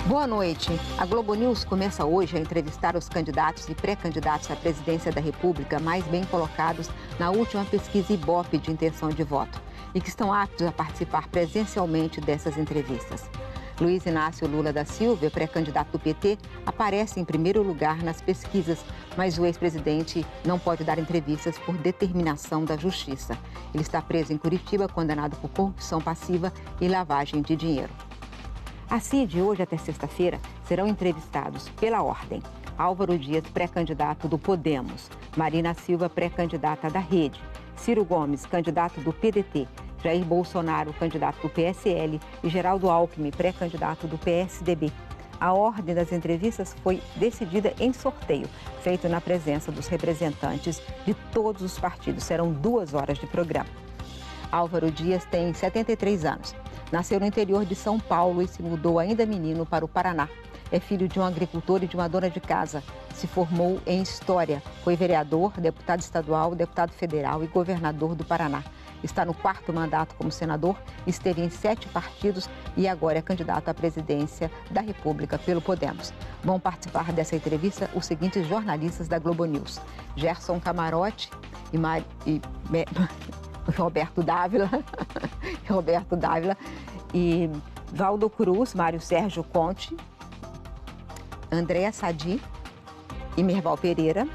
Boa noite. A Globo News começa hoje a entrevistar os candidatos e pré-candidatos à presidência da República mais bem colocados na última pesquisa Ibope de intenção de voto e que estão aptos a participar presencialmente dessas entrevistas. Luiz Inácio Lula da Silva, pré-candidato do PT, aparece em primeiro lugar nas pesquisas, mas o ex-presidente não pode dar entrevistas por determinação da Justiça. Ele está preso em Curitiba, condenado por corrupção passiva e lavagem de dinheiro. Assim, de hoje até sexta-feira, serão entrevistados pela ordem Álvaro Dias, pré-candidato do Podemos, Marina Silva, pré-candidata da Rede, Ciro Gomes, candidato do PDT, Jair Bolsonaro, candidato do PSL e Geraldo Alckmin, pré-candidato do PSDB. A ordem das entrevistas foi decidida em sorteio, feito na presença dos representantes de todos os partidos. Serão 2 horas de programa. Álvaro Dias tem 73 anos. Nasceu no interior de São Paulo e se mudou ainda menino para o Paraná. É filho de um agricultor e de uma dona de casa. Se formou em História. Foi vereador, deputado estadual, deputado federal e governador do Paraná. Está no 4º mandato como senador, esteve em 7 partidos e agora é candidato à presidência da República pelo Podemos. Vão participar dessa entrevista os seguintes jornalistas da Globo News: Gerson Camarote e Roberto Dávila, e Valdo Cruz, Mário Sérgio Conte, Andréa Sadi e Merval Pereira,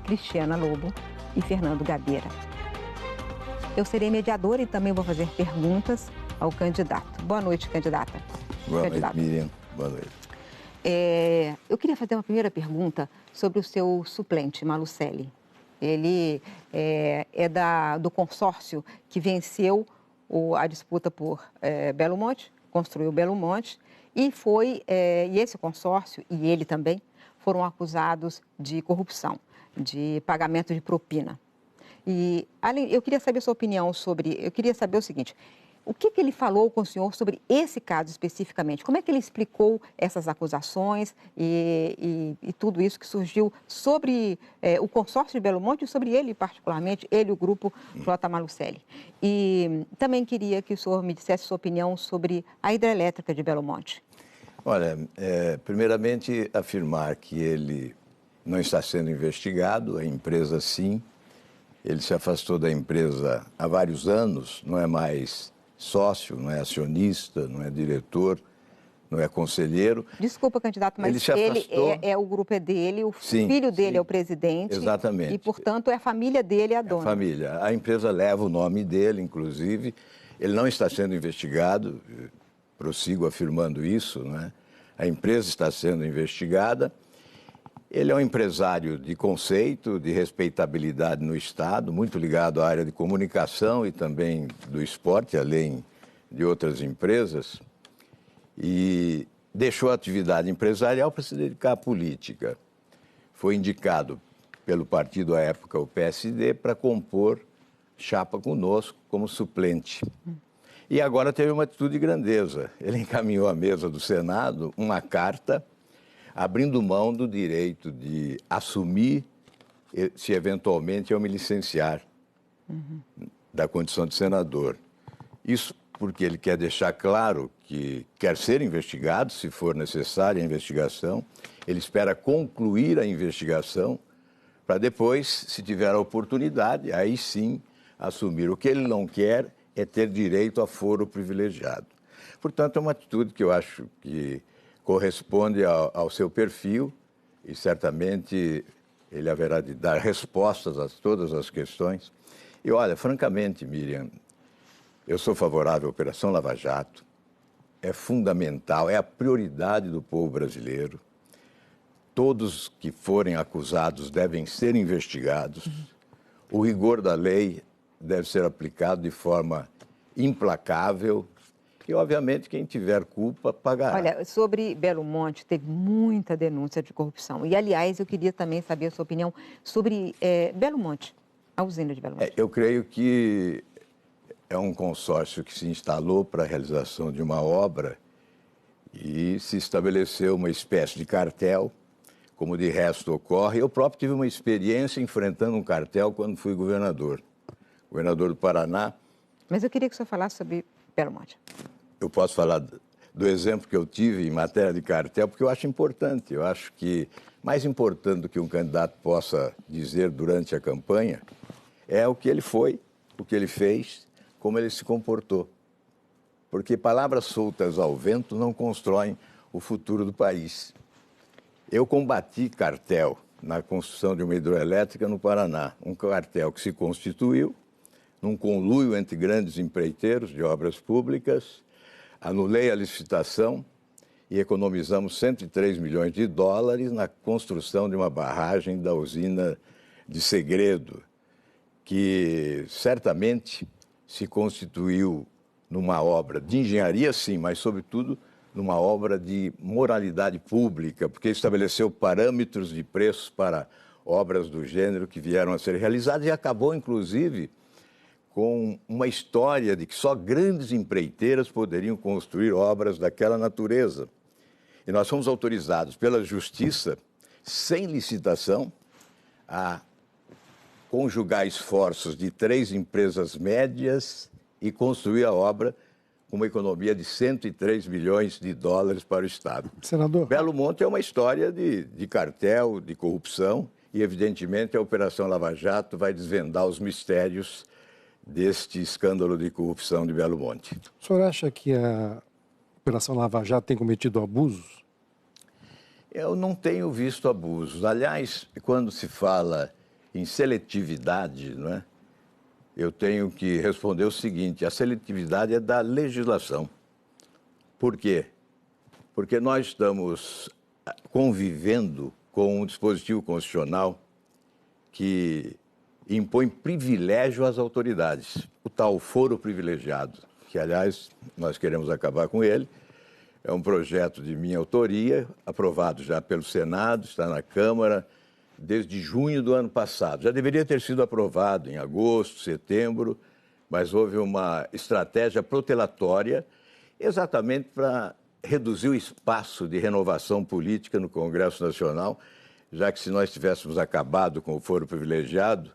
Cristiana Lobo e Fernando Gabeira. Eu serei mediadora e também vou fazer perguntas ao candidato. Boa noite, candidata. Boa noite, Miriam. Boa noite. Eu queria fazer uma primeira pergunta sobre o seu suplente, Malucelli. Ele do consórcio que venceu a disputa por Belo Monte, construiu Belo Monte, e esse consórcio, e ele também, foram acusados de corrupção, de pagamento de propina. E eu queria saber a sua opinião eu queria saber o seguinte: o que ele falou com o senhor sobre esse caso especificamente? Como é que ele explicou essas acusações e tudo isso que surgiu sobre o consórcio de Belo Monte e sobre ele particularmente, ele e o grupo J. Malucelli? E também queria que o senhor me dissesse sua opinião sobre a hidrelétrica de Belo Monte. Olha, primeiramente afirmar que ele não está sendo investigado, a empresa sim. Ele se afastou da empresa há vários anos, não é mais sócio, não é acionista, não é diretor, não é conselheiro. Desculpa, candidato, mas o grupo é dele, o filho dele é o presidente. Exatamente. E, portanto, é a família dele a dona. A família. A empresa leva o nome dele, inclusive. Ele não está sendo investigado, prossigo afirmando isso, né? A empresa está sendo investigada. Ele é um empresário de conceito, de respeitabilidade no Estado, muito ligado à área de comunicação e também do esporte, além de outras empresas, e deixou a atividade empresarial para se dedicar à política. Foi indicado pelo partido à época, o PSD, para compor chapa conosco como suplente. E agora teve uma atitude de grandeza. Ele encaminhou à mesa do Senado uma carta abrindo mão do direito de assumir, se eventualmente eu me licenciar da condição de senador. Isso porque ele quer deixar claro que quer ser investigado, se for necessária a investigação. Ele espera concluir a investigação para depois, se tiver a oportunidade, aí sim assumir. O que ele não quer é ter direito a foro privilegiado. Portanto, é uma atitude que eu acho que corresponde ao seu perfil e certamente ele haverá de dar respostas a todas as questões. E olha, francamente, Miriam, eu sou favorável à Operação Lava Jato, é fundamental, é a prioridade do povo brasileiro. Todos que forem acusados devem ser investigados. O rigor da lei deve ser aplicado de forma implacável. E, obviamente, quem tiver culpa pagará. Olha, sobre Belo Monte, teve muita denúncia de corrupção. E, aliás, eu queria também saber a sua opinião sobre Belo Monte, a usina de Belo Monte. Eu creio que é um consórcio que se instalou para a realização de uma obra e se estabeleceu uma espécie de cartel, como de resto ocorre. Eu próprio tive uma experiência enfrentando um cartel quando fui governador do Paraná. Mas eu queria que o senhor falasse sobre Belo Monte. Eu posso falar do exemplo que eu tive em matéria de cartel, porque eu acho importante. Eu acho que mais importante do que um candidato possa dizer durante a campanha é o que ele foi, o que ele fez, como ele se comportou. Porque palavras soltas ao vento não constroem o futuro do país. Eu combati cartel na construção de uma hidroelétrica no Paraná, um cartel que se constituiu num conluio entre grandes empreiteiros de obras públicas, anulei a licitação e economizamos 103 milhões de dólares na construção de uma barragem da usina de Segredo, que certamente se constituiu numa obra de engenharia, sim, mas, sobretudo, numa obra de moralidade pública, porque estabeleceu parâmetros de preços para obras do gênero que vieram a ser realizadas e acabou, inclusive, com uma história de que só grandes empreiteiras poderiam construir obras daquela natureza. E nós fomos autorizados pela Justiça, sem licitação, a conjugar esforços de 3 empresas médias e construir a obra com uma economia de 103 milhões de dólares para o Estado. Senador. Belo Monte é uma história de cartel, de corrupção, e, evidentemente, a Operação Lava Jato vai desvendar os mistérios deste escândalo de corrupção de Belo Monte. O senhor acha que a Operação Lava Jato tem cometido abusos? Eu não tenho visto abusos. Aliás, quando se fala em seletividade, não é? Eu tenho que responder o seguinte: a seletividade é da legislação. Por quê? Porque nós estamos convivendo com um dispositivo constitucional que impõe privilégio às autoridades, o tal foro privilegiado, que, aliás, nós queremos acabar com ele. É um projeto de minha autoria, aprovado já pelo Senado, está na Câmara desde junho do ano passado. Já deveria ter sido aprovado em agosto, setembro, mas houve uma estratégia protelatória exatamente para reduzir o espaço de renovação política no Congresso Nacional, já que se nós tivéssemos acabado com o foro privilegiado,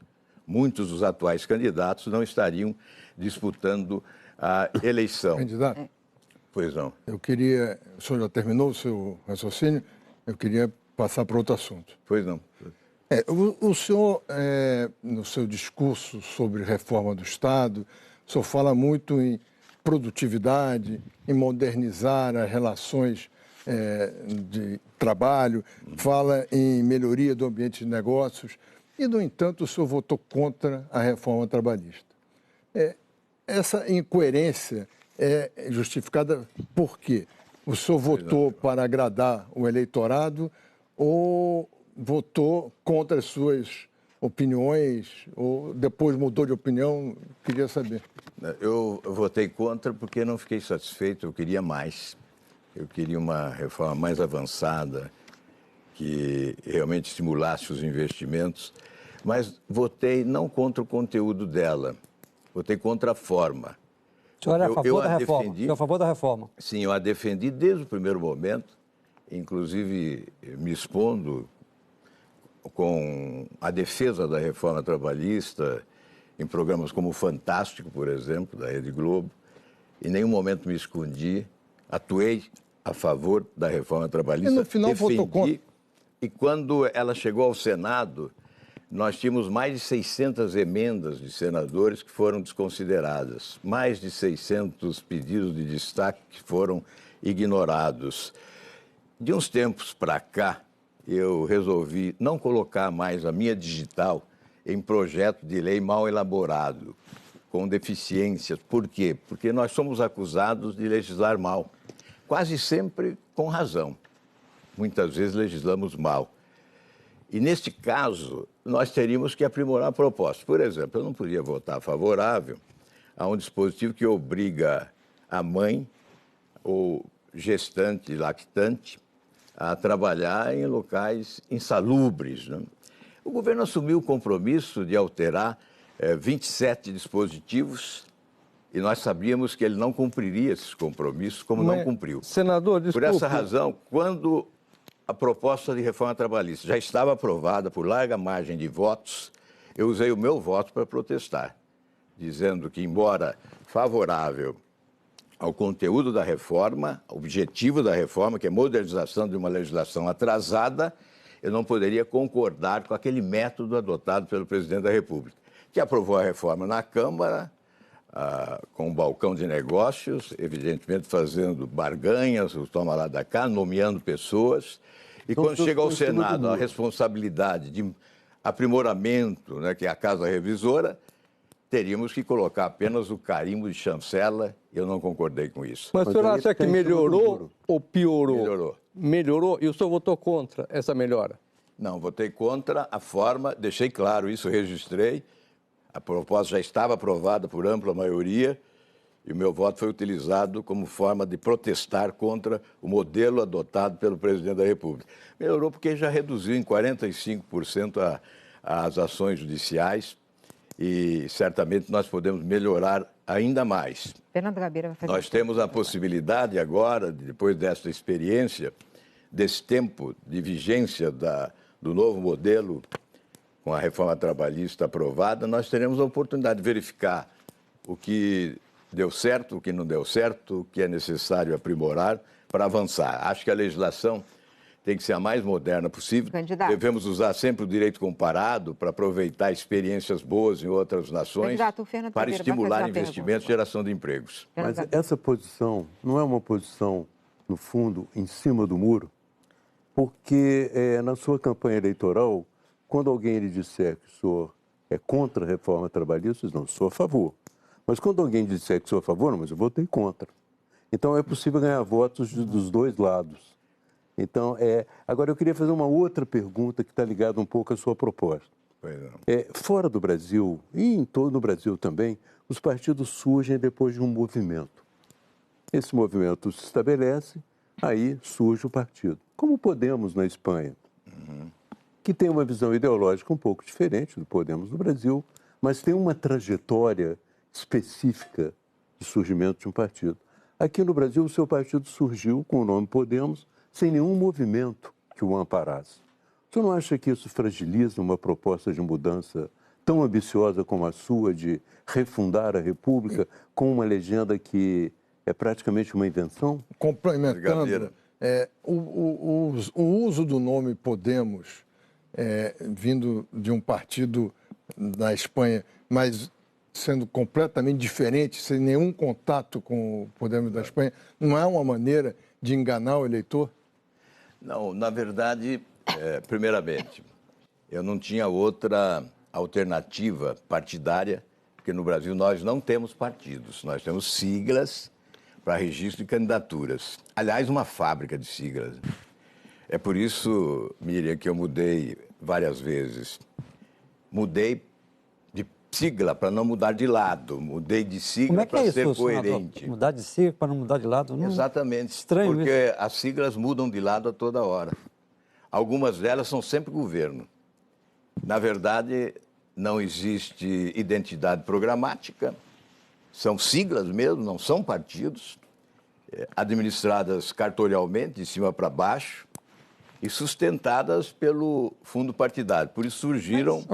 muitos dos atuais candidatos não estariam disputando a eleição. Candidato? Pois não. Eu queria... O senhor já terminou o seu raciocínio? Eu queria passar para outro assunto. Pois não. O senhor, no seu discurso sobre reforma do Estado, o senhor fala muito em produtividade, em modernizar as relações de trabalho, fala em melhoria do ambiente de negócios e, no entanto, o senhor votou contra a reforma trabalhista. Essa incoerência é justificada por quê? O senhor votou para agradar o eleitorado ou votou contra as suas opiniões ou depois mudou de opinião? Queria saber. Eu votei contra porque não fiquei satisfeito, eu queria mais. Eu queria uma reforma mais avançada, que realmente estimulasse os investimentos, mas votei não contra o conteúdo dela, votei contra a forma. O senhor é a favor da reforma? O senhor é a favor da reforma? Sim, eu a defendi desde o primeiro momento, inclusive me expondo com a defesa da reforma trabalhista em programas como o Fantástico, por exemplo, da Rede Globo. Em nenhum momento me escondi, atuei a favor da reforma trabalhista. E no final votou contra. E quando ela chegou ao Senado, nós tínhamos mais de 600 emendas de senadores que foram desconsideradas, mais de 600 pedidos de destaque que foram ignorados. De uns tempos para cá, eu resolvi não colocar mais a minha digital em projeto de lei mal elaborado, com deficiências. Por quê? Porque nós somos acusados de legislar mal, quase sempre com razão. Muitas vezes legislamos mal. E, neste caso, nós teríamos que aprimorar a proposta. Por exemplo, eu não podia votar favorável a um dispositivo que obriga a mãe ou gestante, lactante, a trabalhar em locais insalubres, né? O governo assumiu o compromisso de alterar 27 dispositivos e nós sabíamos que ele não cumpriria esses compromissos, como não cumpriu. Senador, desculpe. Por essa razão, quando a proposta de reforma trabalhista já estava aprovada por larga margem de votos, eu usei o meu voto para protestar, dizendo que, embora favorável ao conteúdo da reforma, ao objetivo da reforma, que é a modernização de uma legislação atrasada, eu não poderia concordar com aquele método adotado pelo presidente da República, que aprovou a reforma na Câmara, com um balcão de negócios, evidentemente fazendo barganhas, o toma lá da cá, nomeando pessoas. E então, quando chega ao Senado a responsabilidade de aprimoramento, né, que é a Casa Revisora, teríamos que colocar apenas o carimbo de chancela, e eu não concordei com isso. Mas o senhor acha que melhorou ou piorou? Melhorou. Melhorou? E o senhor votou contra essa melhora? Não, votei contra a forma, deixei claro isso, registrei. A proposta já estava aprovada por ampla maioria e o meu voto foi utilizado como forma de protestar contra o modelo adotado pelo presidente da República. Melhorou porque já reduziu em 45% as ações judiciais e certamente nós podemos melhorar ainda mais. Fernando Gabeira vai fazer. Nós temos a possibilidade agora, depois desta experiência, desse tempo de vigência do novo modelo, com a reforma trabalhista aprovada, nós teremos a oportunidade de verificar o que deu certo, o que não deu certo, o que é necessário aprimorar para avançar. Acho que a legislação tem que ser a mais moderna possível. Candidato. Devemos usar sempre o direito comparado para aproveitar experiências boas em outras nações para estimular investimentos e geração de empregos. Mas essa posição não é uma posição, no fundo, em cima do muro? Porque na sua campanha eleitoral, quando alguém lhe disser que o senhor é contra a reforma trabalhista, não, sou a favor. Mas quando alguém disser que sou a favor, não, mas eu votei contra. Então é possível ganhar votos dos dois lados. Então, agora eu queria fazer uma outra pergunta que está ligada um pouco à sua proposta. Fora do Brasil, e em todo o Brasil também, os partidos surgem depois de um movimento. Esse movimento se estabelece, aí surge o partido. Como o Podemos na Espanha, que tem uma visão ideológica um pouco diferente do Podemos no Brasil, mas tem uma trajetória específica de surgimento de um partido. Aqui no Brasil, o seu partido surgiu com o nome Podemos, sem nenhum movimento que o amparasse. O senhor não acha que isso fragiliza uma proposta de mudança tão ambiciosa como a sua, de refundar a República, com uma legenda que é praticamente uma invenção? Complementando, o uso do nome Podemos, vindo de um partido da Espanha, mas sendo completamente diferente, sem nenhum contato com o Podemos da Espanha, não é uma maneira de enganar o eleitor? Não, na verdade, primeiramente, eu não tinha outra alternativa partidária, porque no Brasil nós não temos partidos, nós temos siglas para registro de candidaturas. Aliás, uma fábrica de siglas. É por isso, Miriam, que eu mudei várias vezes. Mudei de sigla para não mudar de lado, mudei de sigla para ser coerente. Mudar de sigla para não mudar de lado? Não... Exatamente. Estranho porque isso. As siglas mudam de lado a toda hora. Algumas delas são sempre governo. Na verdade, não existe identidade programática, são siglas mesmo, não são partidos, administradas cartorialmente, de cima para baixo, e sustentadas pelo fundo partidário. Por isso surgiram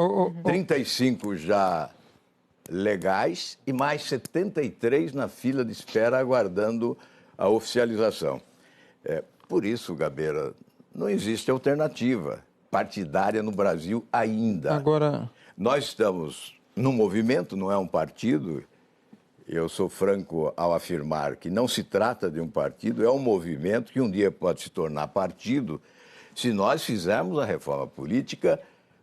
35 já legais e mais 73 na fila de espera aguardando a oficialização. Por isso, Gabeira, não existe alternativa partidária no Brasil ainda. Agora, nós estamos num movimento, não é um partido. Eu sou franco ao afirmar que não se trata de um partido, é um movimento que um dia pode se tornar partido se nós fizermos a reforma política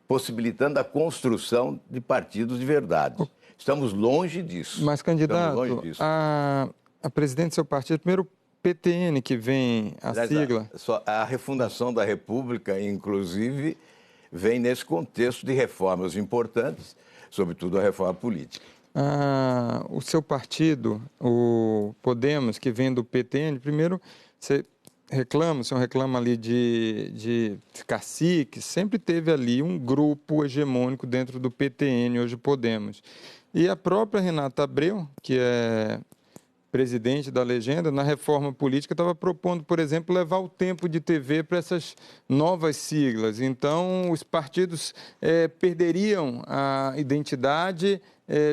possibilitando a construção de partidos de verdade. Estamos longe disso. Mas, candidato, a presidente do seu partido, primeiro PTN que vem a sigla... A refundação da República, inclusive, vem nesse contexto de reformas importantes, sobretudo a reforma política. O seu partido, o Podemos, que vem do PTN, primeiro, o senhor reclama ali de cacique, sempre teve ali um grupo hegemônico dentro do PTN, hoje Podemos. E a própria Renata Abreu, que é presidente da legenda, na reforma política, estava propondo, por exemplo, levar o tempo de TV para essas novas siglas. Então, os partidos perderiam a identidade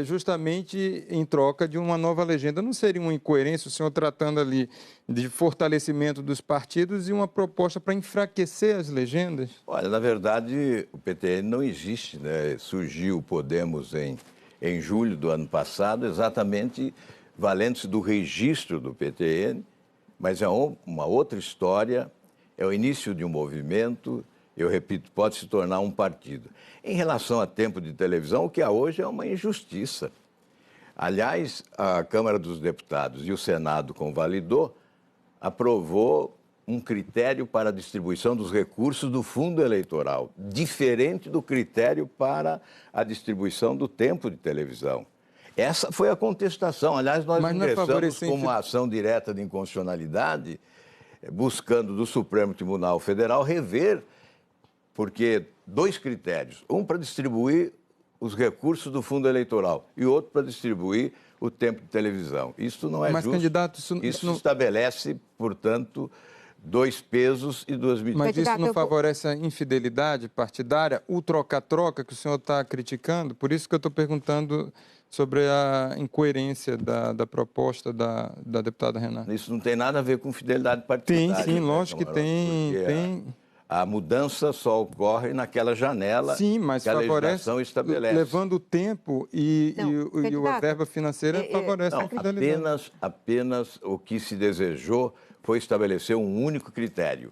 justamente em troca de uma nova legenda. Não seria uma incoerência o senhor tratando ali de fortalecimento dos partidos e uma proposta para enfraquecer as legendas? Olha, na verdade, o PTN não existe, né? Surgiu o Podemos em julho do ano passado, exatamente valendo-se do registro do PTN, mas é uma outra história, é o início de um movimento, eu repito, pode se tornar um partido. Em relação a tempo de televisão, o que há hoje é uma injustiça. Aliás, a Câmara dos Deputados e o Senado convalidou, aprovou um critério para a distribuição dos recursos do fundo eleitoral, diferente do critério para a distribuição do tempo de televisão. Essa foi a contestação. Aliás, nós ingressamos com uma ação direta de inconstitucionalidade, buscando do Supremo Tribunal Federal rever, porque dois critérios, um para distribuir os recursos do fundo eleitoral e outro para distribuir o tempo de televisão. Isso não é justo. Candidato, isso não estabelece, portanto, dois pesos e duas medidas. Mas isso não favorece a infidelidade partidária, o troca-troca que o senhor está criticando? Por isso que eu estou perguntando sobre a incoerência da proposta da deputada Renata. Isso não tem nada a ver com fidelidade partidária. Tem, sim, lógico que tem. A mudança só ocorre naquela janela que a legislação estabelece. Levando o tempo e a verba financeira favorece a fidelidade. Apenas o que se desejou foi estabelecer um único critério,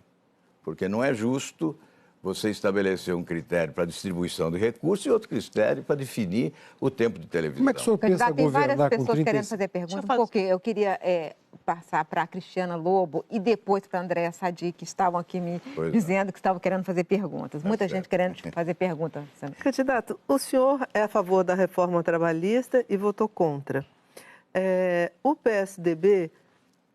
porque não é justo você estabelecer um critério para distribuição de recursos e outro critério para definir o tempo de televisão. Como é que o senhor pensa tem governar várias com pessoas querendo fazer perguntas, porque eu queria passar para a Cristiana Lobo e depois para a Andréa Sadi, que estavam aqui me dizendo que estavam querendo fazer perguntas. Muita gente querendo fazer perguntas. Candidato, o senhor é a favor da reforma trabalhista e votou contra. O PSDB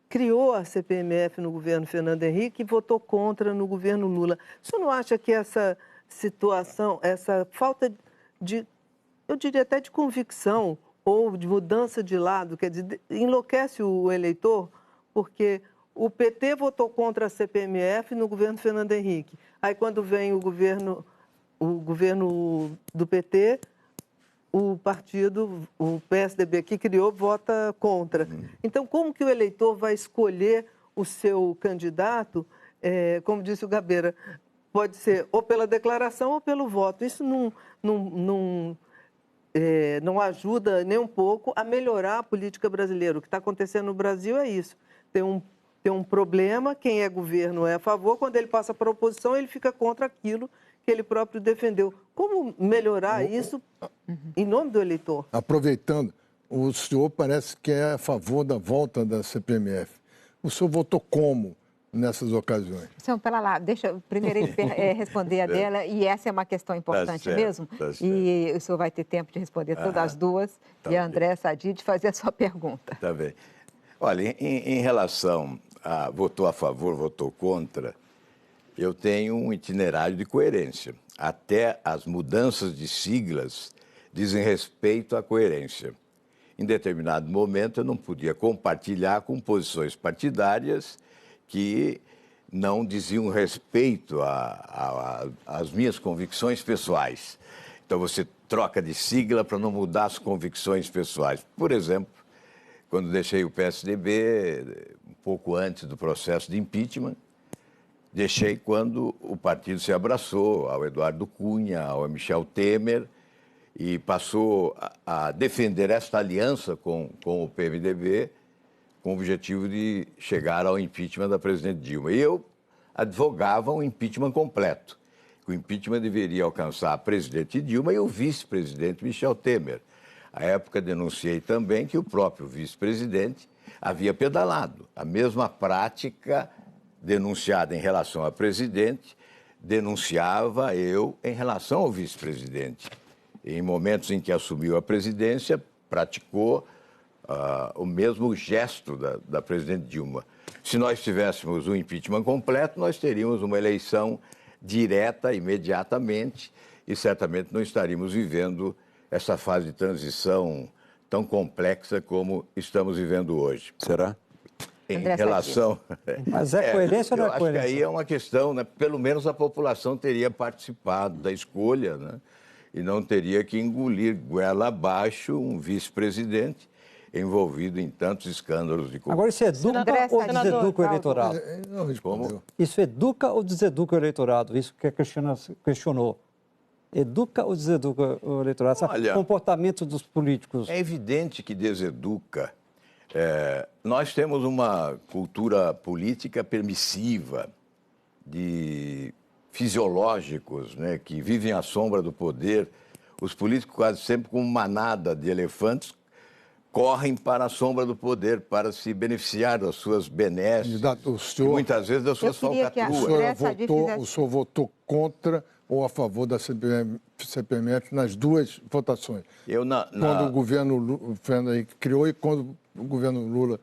criou a CPMF no governo Fernando Henrique e votou contra no governo Lula. O senhor não acha que essa situação, essa falta de, eu diria até de convicção ou de mudança de lado, quer dizer, enlouquece o eleitor? Porque o PT votou contra a CPMF no governo Fernando Henrique. Aí, quando vem o governo do PT, o partido, o PSDB que criou, vota contra. Então, como que o eleitor vai escolher o seu candidato? Como disse o Gabeira, pode ser ou pela declaração ou pelo voto. Isso não ajuda nem um pouco a melhorar a política brasileira. O que está acontecendo no Brasil é isso. Tem um problema, quem é governo é a favor, quando ele passa para a oposição, ele fica contra aquilo que ele próprio defendeu. Como melhorar isso em nome do eleitor? Aproveitando, o senhor parece que é a favor da volta da CPMF. O senhor votou como nessas ocasiões? Então, pera lá, deixa eu primeiro ele responder a dela, e essa é uma questão importante mesmo, e o senhor vai ter tempo de responder todas as duas, e a Andréa Sadi de fazer a sua pergunta. Tá bem. Olha, em relação a votou a favor, votou contra, eu tenho um itinerário de coerência. Até as mudanças de siglas dizem respeito à coerência. Em determinado momento, eu não podia compartilhar com posições partidárias que não diziam respeito às minhas convicções pessoais. Então, você troca de sigla para não mudar as convicções pessoais. Por exemplo, quando deixei o PSDB, um pouco antes do processo de impeachment, deixei quando o partido se abraçou ao Eduardo Cunha, ao Michel Temer, e passou a defender esta aliança com o PMDB, com o objetivo de chegar ao impeachment da presidente Dilma. E eu advogava um impeachment completo. O impeachment deveria alcançar a presidente Dilma e o vice-presidente Michel Temer. À época, denunciei também que o próprio vice-presidente havia pedalado. A mesma prática denunciada em relação à presidente, denunciava eu em relação ao vice-presidente. Em momentos em que assumiu a presidência, praticou o mesmo gesto da presidente Dilma. Se nós tivéssemos um impeachment completo, nós teríamos uma eleição direta, imediatamente, e certamente não estaríamos vivendo essa fase de transição tão complexa como estamos vivendo hoje. Será? Em André relação... Mas é coerência ou não é eu acho coerência? que aí é uma questão, né? Pelo menos a população teria participado da escolha, né? E não teria que engolir goela abaixo um vice-presidente envolvido em tantos escândalos de corrupção. Agora, isso educa André, ou senador, deseduca o eleitorado? Não respondeu. Isso educa ou deseduca o eleitorado? Isso que a Cristina questionou. Educa ou deseduca o eleitorado? Esse Olha, comportamento dos políticos. É evidente que deseduca. Nós temos uma cultura política permissiva, de fisiológicos, né, que vivem à sombra do poder. Os políticos, quase sempre como manada de elefantes, correm para a sombra do poder para se beneficiar das suas benesses Candidato, o e senhor, muitas vezes das suas Eu queria que a- falcatruas. o senhor votou contra ou a favor da CPMF nas duas votações? Eu, Quando o governo Fernando Henrique criou e quando o governo Lula...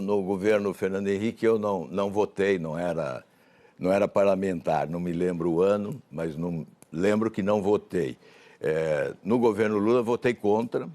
no governo Fernando Henrique eu não votei, não era parlamentar, não me lembro o ano, mas não lembro que não votei. No governo Lula votei contra,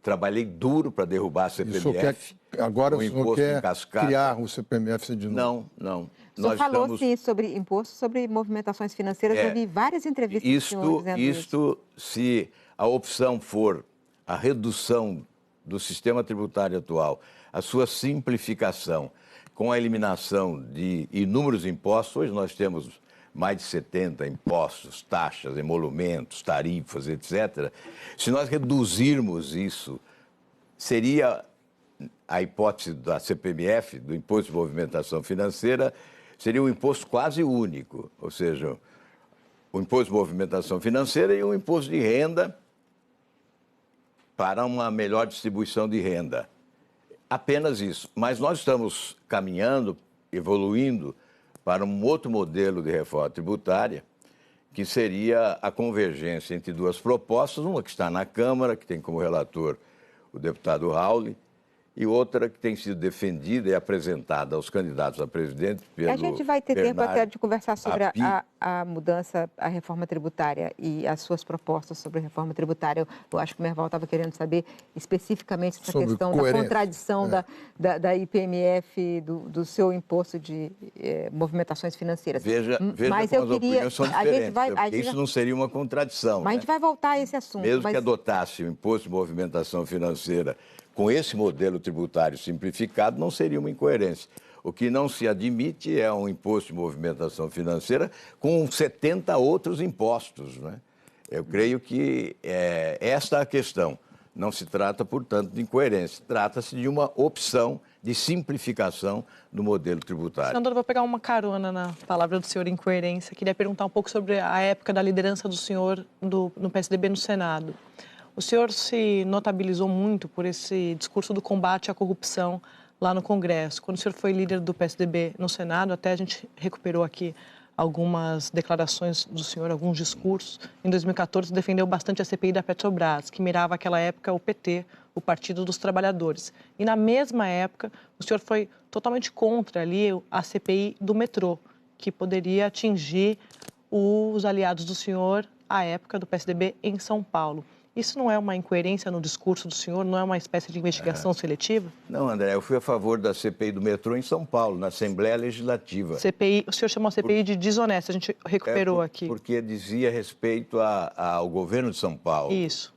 trabalhei duro para derrubar a CPMF. Agora o senhor imposto em quer cascata. criar o CPMF de novo? Não. O senhor falou, sim, sobre imposto, sobre movimentações financeiras. Eu vi várias entrevistas do senhor dizendo isso. Se a opção for a redução do sistema tributário atual, a sua simplificação, com a eliminação de inúmeros impostos, hoje nós temos mais de 70 impostos, taxas, emolumentos, tarifas, etc. Se nós reduzirmos isso, seria a hipótese da CPMF, do Imposto de Movimentação Financeira, seria um imposto quase único, ou seja, o Imposto de Movimentação Financeira e o Imposto de Renda para uma melhor distribuição de renda. Apenas isso. Mas nós estamos caminhando, evoluindo para um outro modelo de reforma tributária, que seria a convergência entre duas propostas, uma que está na Câmara, que tem como relator o deputado Raul, e outra que tem sido defendida e apresentada aos candidatos a presidente pelo A gente vai ter tempo Bernardo até de conversar sobre Api. a mudança, a reforma tributária e as suas propostas sobre a reforma tributária. Eu acho que o Merval estava querendo saber especificamente essa Sobre questão coerência. da contradição da IPMF, do seu imposto de movimentações financeiras. Veja Mas como eu as queria, opiniões são a diferentes, gente vai, porque isso não seria uma contradição. mas a gente vai voltar a esse assunto. Mesmo mas... que adotasse o imposto de movimentação financeira com esse modelo tributário simplificado, não seria uma incoerência. O que não se admite é um imposto de movimentação financeira com 70 outros impostos, né? Eu creio que esta é a questão. Não se trata, portanto, de incoerência. Trata-se de uma opção de simplificação do modelo tributário. Senador, eu vou pegar uma carona na palavra do senhor incoerência. Queria perguntar um pouco sobre a época da liderança do senhor no PSDB no Senado. O senhor se notabilizou muito por esse discurso do combate à corrupção lá no Congresso. Quando o senhor foi líder do PSDB no Senado, até a gente recuperou aqui algumas declarações do senhor, alguns discursos. Em 2014, defendeu bastante a CPI da Petrobras, que mirava naquela época o PT, o Partido dos Trabalhadores. E na mesma época, o senhor foi totalmente contra ali a CPI do metrô, que poderia atingir os aliados do senhor à época do PSDB em São Paulo. Isso não é uma incoerência no discurso do senhor? Não é uma espécie de investigação seletiva? Não, André, eu fui a favor da CPI do metrô em São Paulo, na Assembleia Legislativa. CPI, o senhor chamou a CPI de desonesta, a gente recuperou aqui. Porque dizia respeito ao governo de São Paulo. Isso.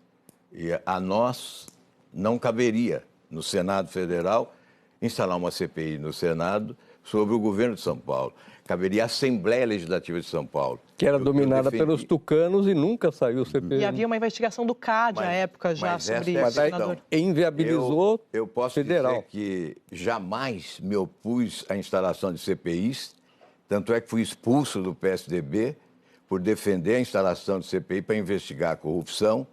E a nós não caberia, no Senado Federal, instalar uma CPI no Senado sobre o governo de São Paulo. Caberia à Assembleia Legislativa de São Paulo. Que era dominada pelos tucanos e nunca saiu o CPI. E havia uma investigação do CAD à época já sobre isso, senador. Inviabilizou eu posso federal. dizer que jamais me opus à instalação de CPIs, tanto é que fui expulso do PSDB por defender a instalação de CPI para investigar a corrupção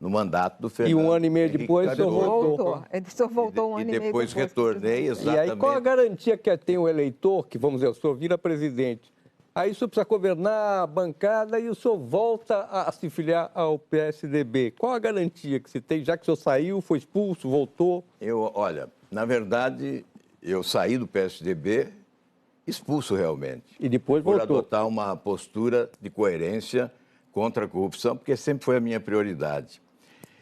no mandato do Fernando. E um ano e meio Henrique depois, o senhor Cardoso. voltou. Ele só voltou um ano e meio depois. E depois retornei exatamente. E aí, qual a garantia que tem o eleitor, que, vamos dizer, o senhor vira presidente? Aí o senhor precisa governar a bancada e o senhor volta a se filiar ao PSDB. Qual a garantia que se tem, já que o senhor saiu, foi expulso, voltou? Olha, na verdade, eu saí do PSDB expulso realmente. E depois por voltou. adotar uma postura de coerência contra a corrupção, porque sempre foi a minha prioridade.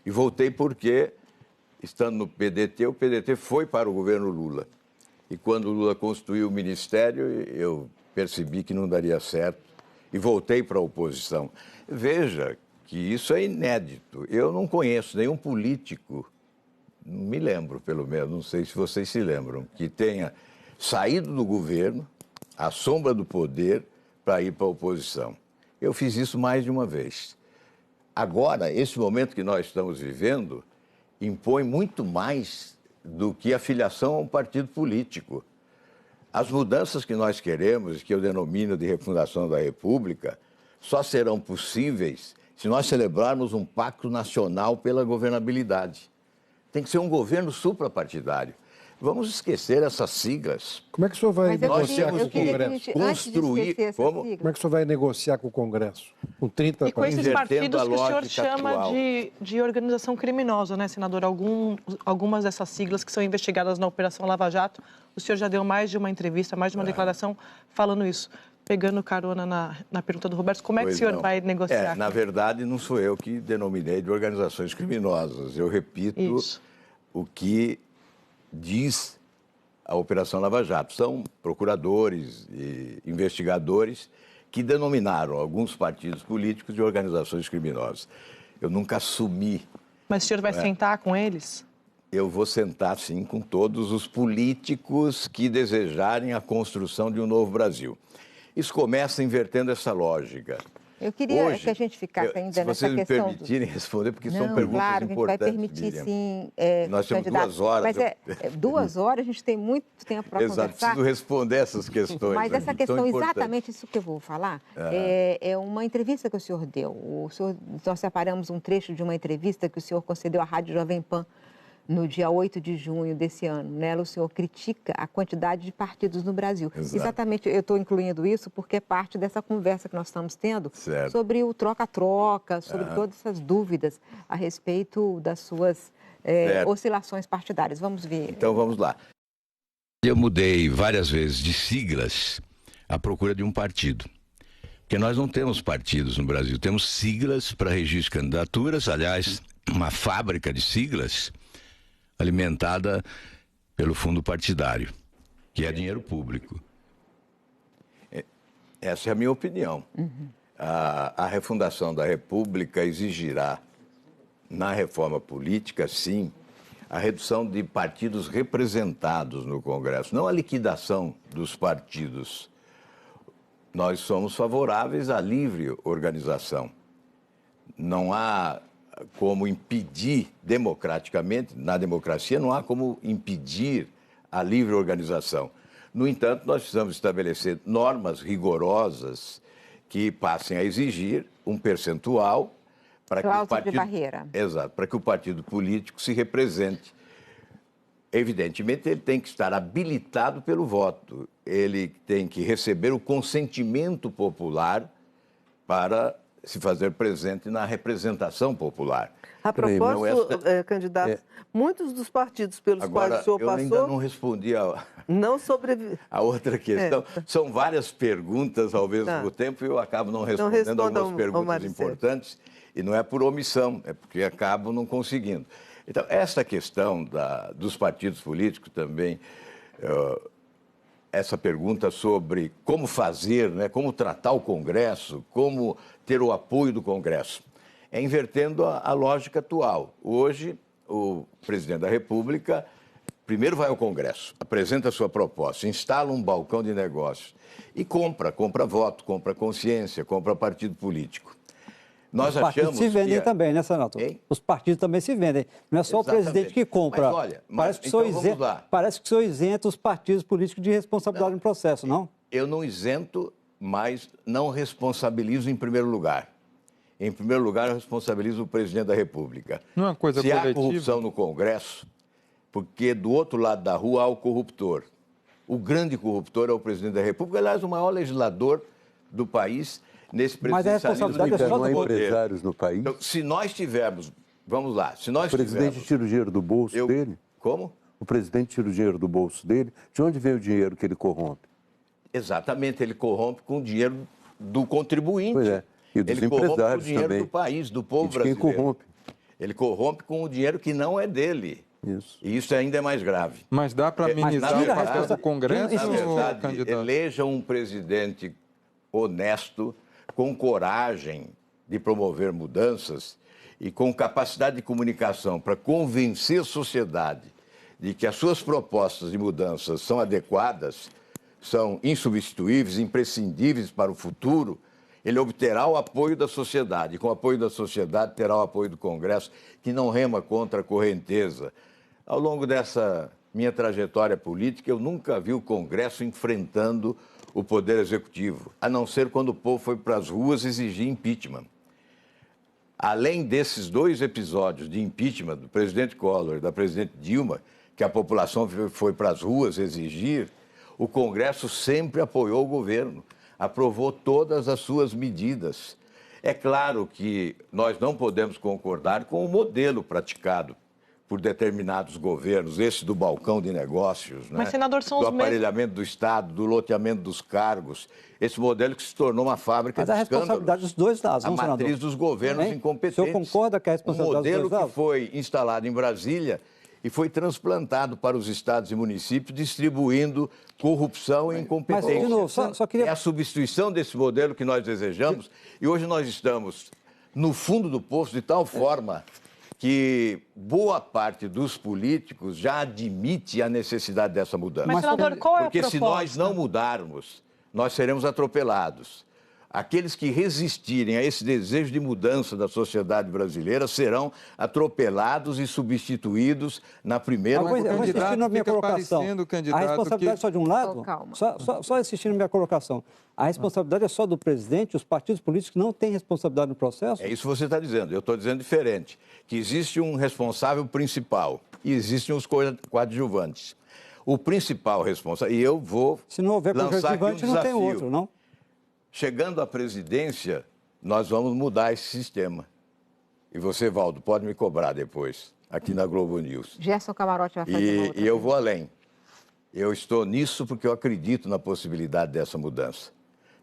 E voltei porque, estando no PDT, o PDT foi para o governo Lula. E quando o Lula constituiu o ministério, eu percebi que não daria certo e voltei para a oposição. Veja que isso é inédito. Eu não conheço nenhum político, não me lembro pelo menos, não sei se vocês se lembram, que tenha saído do governo, à sombra do poder, para ir para a oposição. Eu fiz isso mais de uma vez. Agora, esse momento que nós estamos vivendo impõe muito mais do que a filiação a um partido político. As mudanças que nós queremos, que eu denomino de refundação da República, só serão possíveis se nós celebrarmos um pacto nacional pela governabilidade. Tem que ser um governo suprapartidário. Vamos esquecer essas siglas. Como é que o senhor vai negociar com o Congresso? Construir. Como é que o senhor vai negociar com o Congresso? Com 30 E com esses partidos que o senhor chama atual. de organização criminosa, né, senador? Algumas dessas siglas que são investigadas na Operação Lava Jato, o senhor já deu mais de uma entrevista, mais de uma declaração falando isso. Pegando carona na pergunta do Roberto, como é que o senhor vai negociar? Na verdade, não sou eu que denominei de organizações criminosas. Eu repito o que diz a Operação Lava Jato. São procuradores e investigadores que denominaram alguns partidos políticos de organizações criminosas. Eu nunca assumi. Mas o senhor vai sentar com eles? Eu vou sentar, sim, com todos os políticos que desejarem a construção de um novo Brasil. Isso começa invertendo essa lógica. Eu queria Hoje, que a gente ficasse ainda nessa questão... Se vocês me permitirem responder, porque são perguntas claro, importantes, a gente vai permitir, sim, nós temos candidato. 2 horas. Mas 2 horas, a gente tem muito tempo para conversar. Exato, preciso responder essas questões. Mas essa questão, exatamente isso que eu vou falar, é uma entrevista que o senhor deu. Nós separamos um trecho de uma entrevista que o senhor concedeu à Rádio Jovem Pan no dia 8 de junho desse ano. Nela, o senhor critica a quantidade de partidos no Brasil. Exato. Exatamente, eu estou incluindo isso porque é parte dessa conversa que nós estamos tendo sobre o troca-troca, sobre todas essas dúvidas a respeito das suas oscilações partidárias. Vamos ver. Então, vamos lá. Eu mudei várias vezes de siglas à procura de um partido. Porque nós não temos partidos no Brasil, temos siglas para registro de candidaturas, aliás, uma fábrica de siglas alimentada pelo fundo partidário, que é dinheiro público. Essa é a minha opinião. A refundação da República exigirá, na reforma política, sim, a redução de partidos representados no Congresso, não a liquidação dos partidos. Nós somos favoráveis à livre organização. Não há como impedir democraticamente, na democracia não há como impedir a livre organização. No entanto, nós precisamos estabelecer normas rigorosas que passem a exigir um percentual para que o partido, de barreira. Exato, para que o partido político se represente. Evidentemente, ele tem que estar habilitado pelo voto, ele tem que receber o consentimento popular para se fazer presente na representação popular. A propósito, candidato, muitos dos partidos pelos quais o senhor passou... Eu ainda não respondi a outra questão. São várias perguntas ao mesmo tempo e eu acabo não respondendo algumas perguntas importantes. E não é por omissão, é porque acabo não conseguindo. Então, essa questão dos partidos políticos também... essa pergunta sobre como fazer, né, como tratar o Congresso, como ter o apoio do Congresso. É invertendo a lógica atual. Hoje, o presidente da República primeiro vai ao Congresso, apresenta a sua proposta, instala um balcão de negócios e compra voto, compra consciência, compra partido político. Os partidos se vendem também, né, senador? Os partidos também se vendem. Não é só o presidente que compra. Mas olha, parece que o senhor isenta os partidos políticos de responsabilidade no processo, não? Eu não isento, mas não responsabilizo em primeiro lugar. Em primeiro lugar, eu responsabilizo o presidente da República. Não é uma coisa coletiva? Se há corrupção no Congresso, porque do outro lado da rua há o corruptor. O grande corruptor é o presidente da República, aliás, o maior legislador do país nesse presidencialismo. Mas não há empresários no país? Então, se nós tivermos... Vamos lá, se nós tivermos... O presidente tira o dinheiro do bolso dele? Como? O presidente tira o dinheiro do bolso dele? De onde vem o dinheiro que ele corrompe? Exatamente, ele corrompe com o dinheiro do contribuinte. Pois é. E dos ele empresários corrompe com o dinheiro também. do país, do povo e de quem brasileiro. Corrompe. Ele corrompe com o dinheiro que não é dele. Isso. E isso ainda é mais grave. Mas dá para amenizar na o verdade, papel do Congresso, Na verdade, candidato? eleja um presidente honesto, com coragem de promover mudanças e com capacidade de comunicação para convencer a sociedade de que as suas propostas de mudanças são adequadas, são insubstituíveis, imprescindíveis para o futuro, ele obterá o apoio da sociedade. E com o apoio da sociedade, terá o apoio do Congresso, que não rema contra a correnteza. Ao longo dessa minha trajetória política, eu nunca vi o Congresso enfrentando o Poder Executivo, a não ser quando o povo foi para as ruas exigir impeachment. Além desses 2 episódios de impeachment do presidente Collor e da presidente Dilma, que a população foi para as ruas exigir, o Congresso sempre apoiou o governo, aprovou todas as suas medidas. É claro que nós não podemos concordar com o modelo praticado por determinados governos, esse do balcão de negócios, Mas, senador, são do os mesmos... aparelhamento do Estado, do loteamento dos cargos, esse modelo que se tornou uma fábrica de escândalos. Mas a responsabilidade dos dois lados, a não, senador? matriz dos governos incompetentes. O senhor concorda que a responsabilidade dos dois modelo lados? que foi instalado em Brasília e foi transplantado para os estados e municípios, distribuindo corrupção e incompetência. Mas, de novo, só queria... É a substituição desse modelo que nós desejamos e hoje nós estamos no fundo do poço de tal forma que boa parte dos políticos já admite a necessidade dessa mudança. Mas, senador, qual é a Porque proposta? se nós não mudarmos, nós seremos atropelados. Aqueles que resistirem a esse desejo de mudança da sociedade brasileira serão atropelados e substituídos na primeira Eu vou insistir na minha colocação. A responsabilidade que... só de um lado? Calma. Só insistir na minha colocação. A responsabilidade é só do presidente, os partidos políticos não têm responsabilidade no processo? É isso que você está dizendo. Eu estou dizendo diferente. Que existe um responsável principal e existem os coadjuvantes. O principal responsável, e eu vou Se não houver lançar aqui um coadjuvante, não tem desafio. outro, não? Chegando à presidência, nós vamos mudar esse sistema. E você, Valdo, pode me cobrar depois, aqui na Globo News. Gerson Camarote vai fazer uma outra E eu vou além. Eu estou nisso porque eu acredito na possibilidade dessa mudança.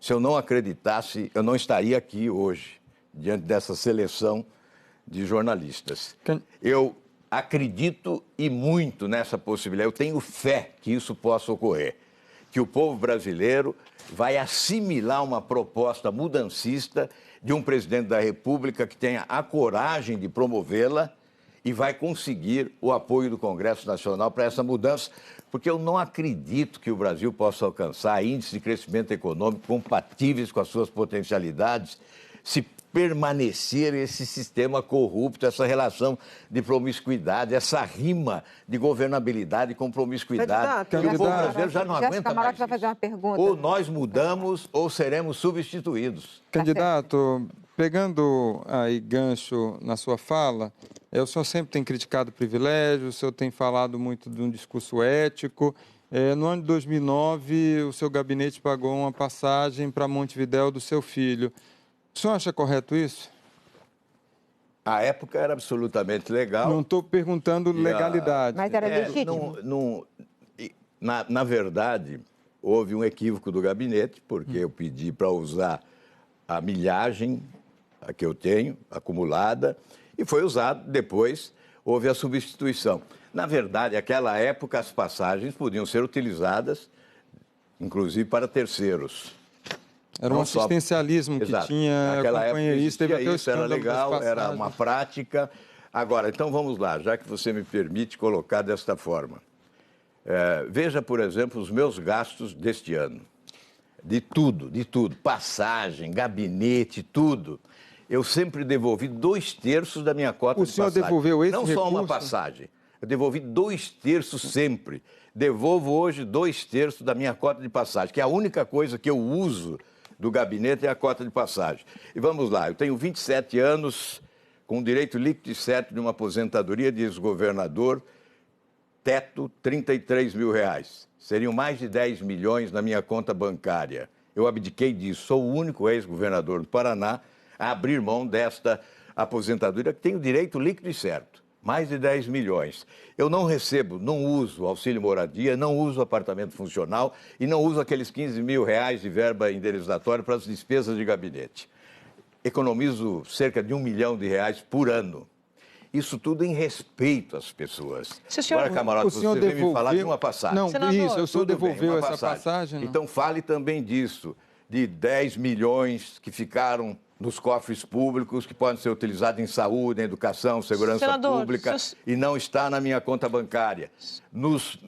Se eu não acreditasse, eu não estaria aqui hoje, diante dessa seleção de jornalistas. Eu acredito e muito nessa possibilidade. Eu tenho fé que isso possa ocorrer. Que o povo brasileiro vai assimilar uma proposta mudancista de um presidente da República que tenha a coragem de promovê-la e vai conseguir o apoio do Congresso Nacional para essa mudança, porque eu não acredito que o Brasil possa alcançar índices de crescimento econômico compatíveis com as suas potencialidades se permanecer esse sistema corrupto, essa relação de promiscuidade, essa rima de governabilidade com promiscuidade. Candidato, o povo brasileiro já não aguenta Camarote mais vai fazer uma pergunta. Ou nós mudamos ou seremos substituídos. Candidato, pegando aí gancho na sua fala, o senhor sempre tem criticado privilégios, o senhor tem falado muito de um discurso ético. No ano de 2009, o seu gabinete pagou uma passagem para Montevidéu do seu filho. O senhor acha correto isso? A época era absolutamente legal. Não estou perguntando legalidade. Mas era legítimo. Na verdade, houve um equívoco do gabinete, porque eu pedi para usar a milhagem a que eu tenho, acumulada, e foi usado. Depois, houve a substituição. Na verdade, naquela época, as passagens podiam ser utilizadas, inclusive para terceiros. Era um assistencialismo que tinha companheirista, teve até o isso, era legal, era uma prática. Agora, então vamos lá, já que você me permite colocar desta forma. Veja, por exemplo, os meus gastos deste ano. De tudo, passagem, gabinete, tudo. Eu sempre devolvi 2/3 da minha cota de passagem. O senhor devolveu esse recurso? Não só uma passagem. Eu devolvi 2/3 sempre. Devolvo hoje 2/3 da minha cota de passagem, que é a única coisa que eu uso do gabinete é a cota de passagem. E vamos lá, eu tenho 27 anos, com direito líquido e certo de uma aposentadoria de ex-governador, teto R$33 mil. Seriam mais de 10 milhões na minha conta bancária. Eu abdiquei disso, sou o único ex-governador do Paraná a abrir mão desta aposentadoria, que tem o direito líquido e certo. Mais de 10 milhões. Eu não recebo, não uso auxílio moradia, não uso apartamento funcional e não uso aqueles R$15 mil de verba indenizatória para as despesas de gabinete. Economizo cerca de R$1 milhão por ano. Isso tudo em respeito às pessoas. Senhor, Agora, Camarote, você vem me falar de uma passagem. Não, Senador, isso, o senhor Tudo bem, devolveu uma essa passagem? não? Então fale também disso, de 10 milhões que ficaram nos cofres públicos, que podem ser utilizados em saúde, em educação, segurança Senador, pública, e não está na minha conta bancária. Nos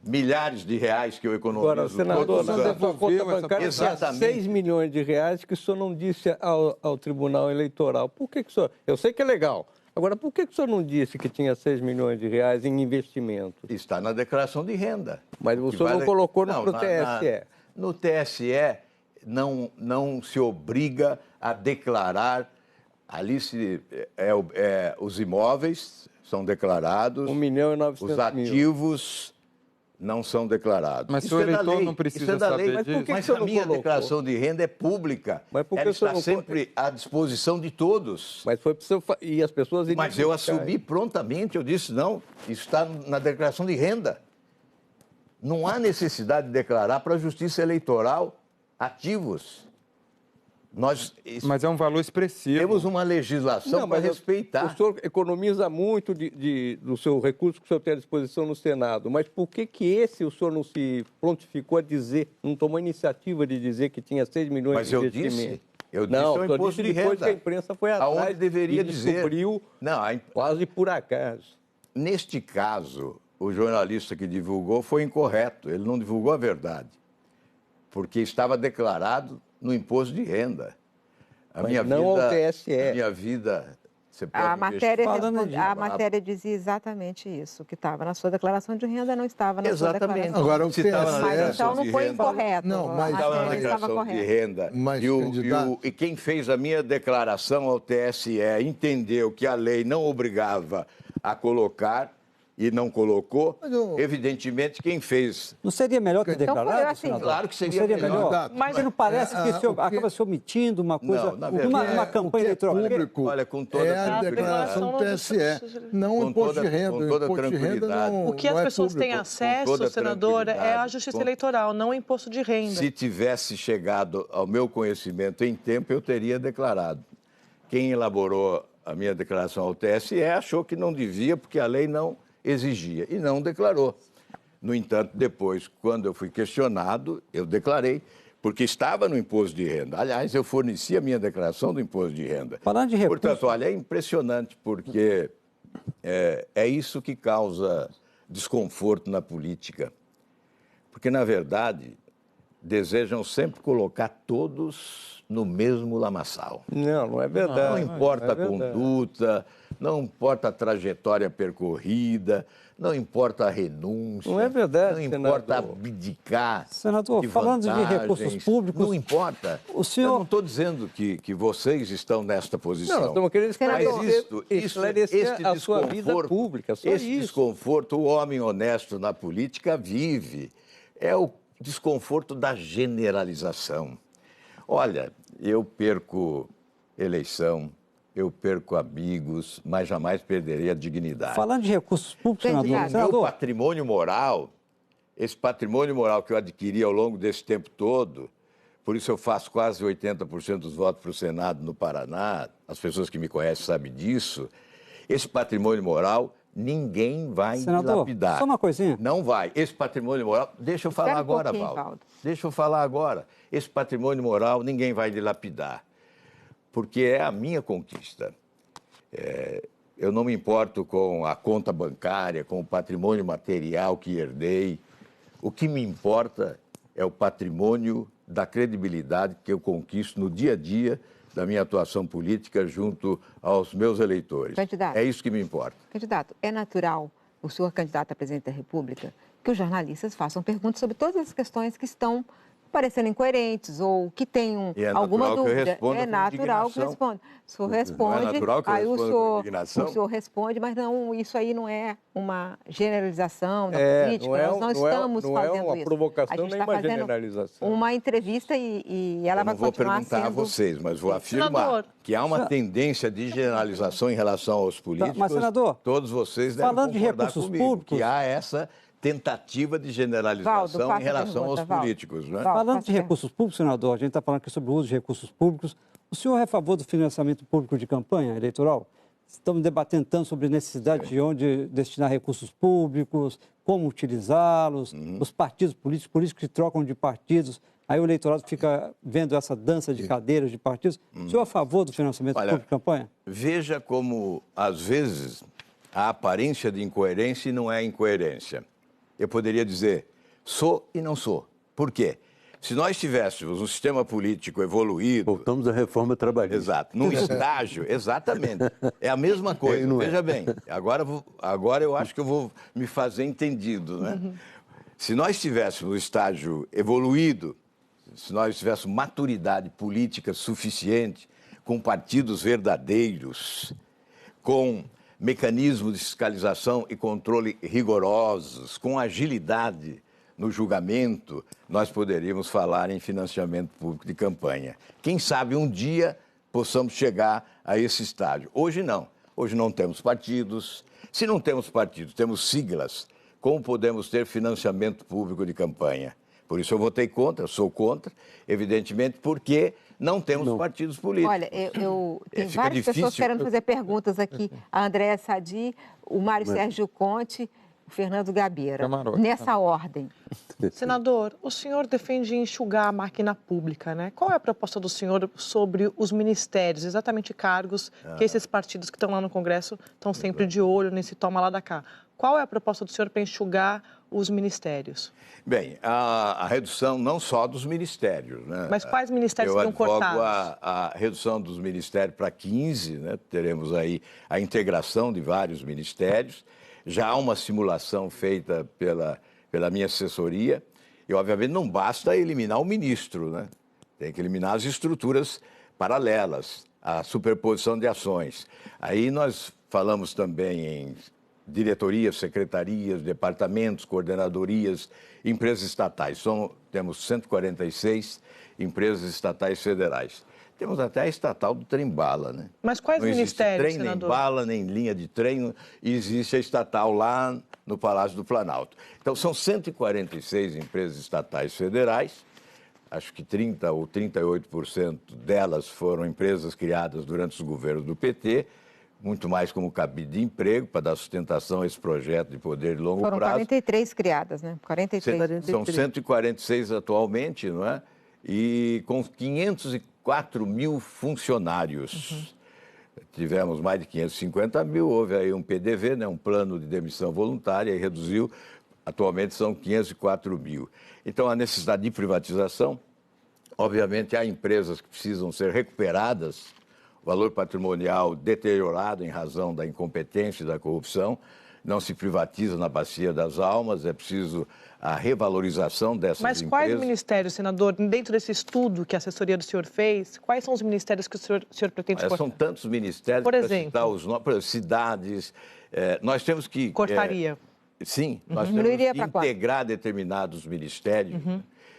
milhares de reais que eu economizo Agora, senador, todos os na anos. sua conta bancária tinha Exatamente. 6 milhões de reais que o senhor não disse ao Tribunal Eleitoral. Por que o senhor... Eu sei que é legal. Agora, por que o senhor não disse que tinha 6 milhões de reais em investimento? Está na declaração de renda. Mas o senhor não colocou no TSE. No TSE não se obriga a declarar. Ali os imóveis são declarados. 1.900.000. Os ativos não são declarados. Mas Isso o é da eleitor lei. não precisa Isso é da saber lei. Mas por que Mas que o senhor a não minha colocou? declaração de renda é pública. Mas por que Ela o senhor está não sempre à disposição de todos. Mas foi para o senhor... E as pessoas... iriam Mas eu buscar. assumi prontamente, eu disse, não, isso está na declaração de renda. Não há necessidade de declarar para a Justiça Eleitoral ativos. Nós Mas é um valor expressivo. temos uma legislação para respeitar. O senhor economiza muito do seu recurso que o senhor tem à disposição no Senado, mas por que esse o senhor não se prontificou a dizer, não tomou iniciativa de dizer que tinha 6 milhões Mas de eu investimento? disse, é Não, o o senhor imposto disse de depois renda. que a imprensa foi atrás Aonde deveria e dizer. descobriu Não, quase por acaso. neste caso, o jornalista que divulgou foi incorreto. Ele não divulgou a verdade, porque estava declarado no imposto de renda. A Mas minha não vida, ao TSE. A minha vida, você pode A matéria, investigar. a matéria dizia exatamente isso, que estava na sua declaração de renda, não estava na Exatamente. sua declaração. Agora, o Se estava na Mas declaração então não de foi renda, incorreto. Não, mas- a estava na matéria estava declaração de correta. renda. Mas, candidato- E quem fez a minha declaração ao TSE entendeu que a lei não obrigava a colocar e não colocou, evidentemente quem fez. Não seria melhor ter Então, declarado, assim, senador? claro que seria não seria melhor. melhor. Mas- Mas não parece que o senhor o que- acaba se omitindo uma coisa, Não, na uma verdade, campanha eleitoral. público Olha, com toda é a tranquilidade. declaração do TSE, não o Com imposto toda- de renda. com O toda imposto de renda tranquilidade. não, O que não as é pessoas têm público. acesso, toda senador, é a tranquilidade, justiça com- eleitoral, não o imposto de renda. Se tivesse chegado ao meu conhecimento em tempo, eu teria declarado. Quem elaborou a minha declaração ao TSE achou que não devia, porque a lei não exigia, e não declarou. No entanto, depois, quando eu fui questionado, eu declarei, porque estava no imposto de renda. Aliás, eu forneci a minha declaração do imposto de renda. Falando de recursos... Portanto, olha, é impressionante, porque é isso que causa desconforto na política. Porque, na verdade, desejam sempre colocar todos no mesmo lamaçal. Não é verdade. Não importa a verdade. conduta, não importa a trajetória percorrida, não importa a renúncia. Não é verdade, Não importa senador. abdicar. Senador, de falando de vantagens, recursos públicos, Não importa. o senhor- Eu não estou dizendo que vocês estão nesta posição. Não, nós estamos querendo Senador. esclarecer a sua vida pública, só esse isso. desconforto, o homem honesto na política vive. É o desconforto da generalização. Olha, eu perco eleição, eu perco amigos, mas jamais perderei a dignidade. Falando de recursos públicos, senador, Candidato. Meu senador, patrimônio moral, esse patrimônio moral que eu adquiri ao longo desse tempo todo, por isso eu faço quase 80% dos votos para o Senado no Paraná, as pessoas que me conhecem sabem disso, esse patrimônio moral ninguém vai Senador, dilapidar. só uma coisinha. Não vai. Esse patrimônio moral, deixa eu falar Espera um agora, pouquinho, Valdo. Valdo. Deixa eu falar agora. Esse patrimônio moral ninguém vai dilapidar, porque é a minha conquista. Eu não me importo com a conta bancária, com o patrimônio material que herdei. O que me importa é o patrimônio da credibilidade que eu conquisto no dia a dia da minha atuação política junto aos meus eleitores. Candidato. É isso que me importa. Candidato, é natural, o senhor candidato a presidente da República, que os jornalistas façam perguntas sobre todas as questões que estão parecendo incoerentes ou que tenham E é alguma natural que eu dúvida. responda É com natural que indignação. responda. O senhor Não é responde, natural que eu aí responda com indignação? o senhor responde, mas não, isso aí não é uma generalização da política, não é, nós não não é- estamos não é fazendo uma isso. provocação A gente nem está uma fazendo generalização. uma entrevista e ela Eu vai não vou continuar perguntar a sendo... vocês, mas vou afirmar Senador. que há uma tendência de generalização em relação aos políticos. mas, senador, todos vocês devem falando de concordar recursos comigo, públicos- que há essa tentativa de Valdo, generalização faça em relação a pergunta, aos Valdo. políticos. Não é? Valdo. falando de faça- recursos públicos, senador, a gente está falando aqui sobre o uso de recursos públicos. O senhor é a favor do financiamento público de campanha eleitoral? estamos debatendo tanto sobre necessidade de onde destinar recursos públicos, como utilizá-los, os partidos políticos que trocam de partidos, aí o eleitorado fica vendo essa dança de cadeiras de partidos. O senhor é a favor do financiamento público de campanha? Veja como, às vezes, a aparência de incoerência e não é incoerência. Eu poderia dizer, sou e não sou. Por quê? Se nós tivéssemos um sistema político evoluído... Voltamos à reforma trabalhista. Exato. Num estágio, exatamente. É a mesma coisa. Veja bem, agora eu acho que eu vou me fazer entendido, né? Se nós tivéssemos um estágio evoluído, se nós tivéssemos maturidade política suficiente, com partidos verdadeiros, com mecanismos de fiscalização e controle rigorosos, com agilidade no julgamento, nós poderíamos falar em financiamento público de campanha. Quem sabe um dia possamos chegar a esse estágio. Hoje não. Hoje não temos partidos. Se não temos partidos, temos siglas. Como podemos ter financiamento público de campanha? Por isso eu votei contra, sou contra, evidentemente, porque não temos partidos políticos. Olha, tem várias pessoas querendo fazer perguntas aqui. A Andréa Sadi, o Mário Sérgio Conte, o Fernando Gabeira. Nessa ordem. Senador, o senhor defende enxugar a máquina pública, né? Qual é a proposta do senhor sobre os ministérios, exatamente cargos que esses partidos que estão lá no Congresso estão sempre de olho nesse toma lá da cá? Qual é a proposta do senhor para enxugar os ministérios? Bem, a redução não só dos ministérios, né? Mas quais ministérios seriam cortados? Eu advogo a redução dos ministérios para 15, né? Teremos aí a integração de vários ministérios. Já há uma simulação feita pela minha assessoria e, obviamente, não basta eliminar o ministro, né? Tem que eliminar as estruturas paralelas, a superposição de ações. Aí nós falamos também em diretorias, secretarias, departamentos, coordenadorias, empresas estatais. Temos 146 empresas estatais federais. Temos até a estatal do trem-bala, né? Mas quais ministérios, senador? Nem bala, nem linha de trem, e existe a estatal lá no Palácio do Planalto. Então, são 146 empresas estatais federais, acho que 30% ou 38% delas foram empresas criadas durante os governos do PT, muito mais como cabide de emprego, para dar sustentação a esse projeto de poder de longo prazo. Foram 43 criadas, né? 43. São 146 atualmente, não é? E com 504 mil funcionários. Tivemos mais de 550 mil, houve aí um PDV, né, um plano de demissão voluntária, e reduziu, atualmente são 504 mil. Então, a necessidade de privatização, obviamente, há empresas que precisam ser recuperadas, o valor patrimonial deteriorado em razão da incompetência e da corrupção, não se privatiza na bacia das almas, é preciso a revalorização dessas empresas. Mas quais ministérios, senador, dentro desse estudo que a assessoria do senhor fez, quais são os ministérios que o senhor pretende cortar? São tantos ministérios, por exemplo, os nomes, cidades, nós temos que... Cortaria. Sim, nós temos que integrar determinados ministérios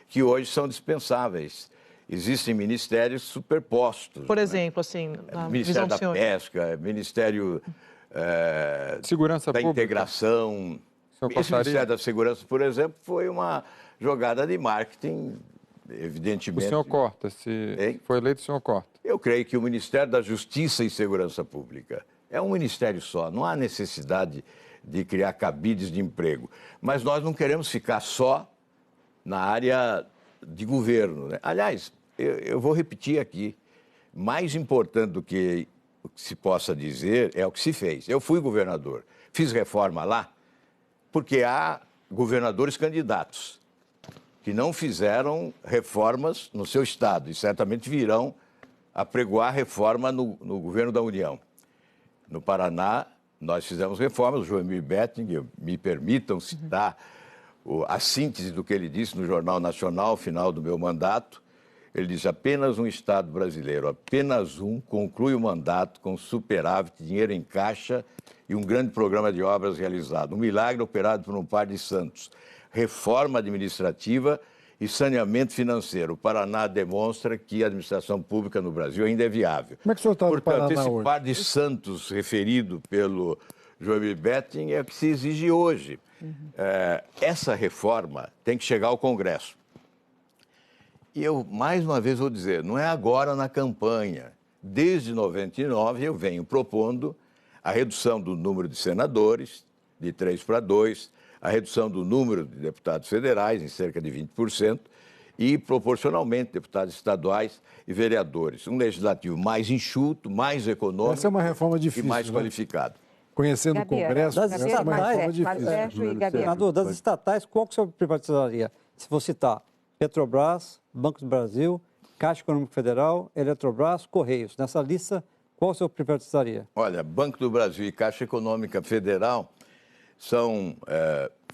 que hoje são dispensáveis. Existem ministérios superpostos. Por exemplo, assim, na Ministério da Pesca, Ministério Segurança da Pública. Integração. Esse Ministério da Segurança, por exemplo, foi uma jogada de marketing, evidentemente. O senhor corta, se for eleito, o senhor corta. Eu creio que o Ministério da Justiça e Segurança Pública é um ministério só, não há necessidade de criar cabides de emprego. Mas nós não queremos ficar só na área de governo, né? Aliás, eu vou repetir aqui, mais importante do que o que se possa dizer é o que se fez. Eu fui governador, fiz reforma lá, porque há governadores candidatos que não fizeram reformas no seu estado e certamente virão apregoar reforma no governo da União. No Paraná, nós fizemos reformas, o Joemir Betting, me permitam citar a síntese do que ele disse no Jornal Nacional, ao final do meu mandato. Ele disse: apenas um Estado brasileiro, apenas um, conclui o mandato com superávit, dinheiro em caixa e um grande programa de obras realizado. Um milagre operado por um par de santos. Reforma administrativa e saneamento financeiro. O Paraná demonstra que a administração pública no Brasil ainda é viável. Como é que o senhor está no Paraná esse hoje? par de santos referido pelo Joemir Betting é o que se exige hoje. Essa reforma tem que chegar ao Congresso. E eu, mais uma vez, vou dizer, não é agora na campanha. Desde 99 eu venho propondo a redução do número de senadores, de 3 para 2, a redução do número de deputados federais, em cerca de 20%, e, proporcionalmente, deputados estaduais e vereadores. Um legislativo mais enxuto, mais econômico. Essa é uma reforma difícil, e mais né? qualificado. Conhecendo o Congresso, das essa é uma reforma estatais, difícil. Senador, das estatais, qual que o senhor privatizaria? Se for citar Petrobras, Banco do Brasil, Caixa Econômica Federal, Eletrobras, Correios. Nessa lista, qual o senhor privatizaria? Olha, Banco do Brasil e Caixa Econômica Federal são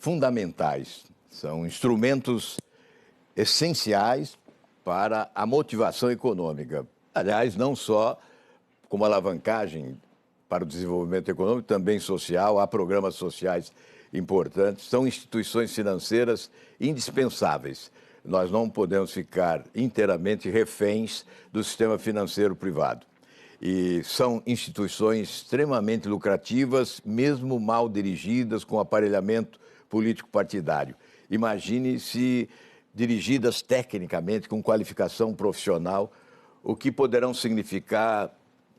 fundamentais, são instrumentos essenciais para a motivação econômica. Aliás, não só como alavancagem para o desenvolvimento econômico, também social, há programas sociais importantes, são instituições financeiras indispensáveis. Nós não podemos ficar inteiramente reféns do sistema financeiro privado. E são instituições extremamente lucrativas, mesmo mal dirigidas, com aparelhamento político-partidário. Imagine se dirigidas tecnicamente, com qualificação profissional, o que poderão significar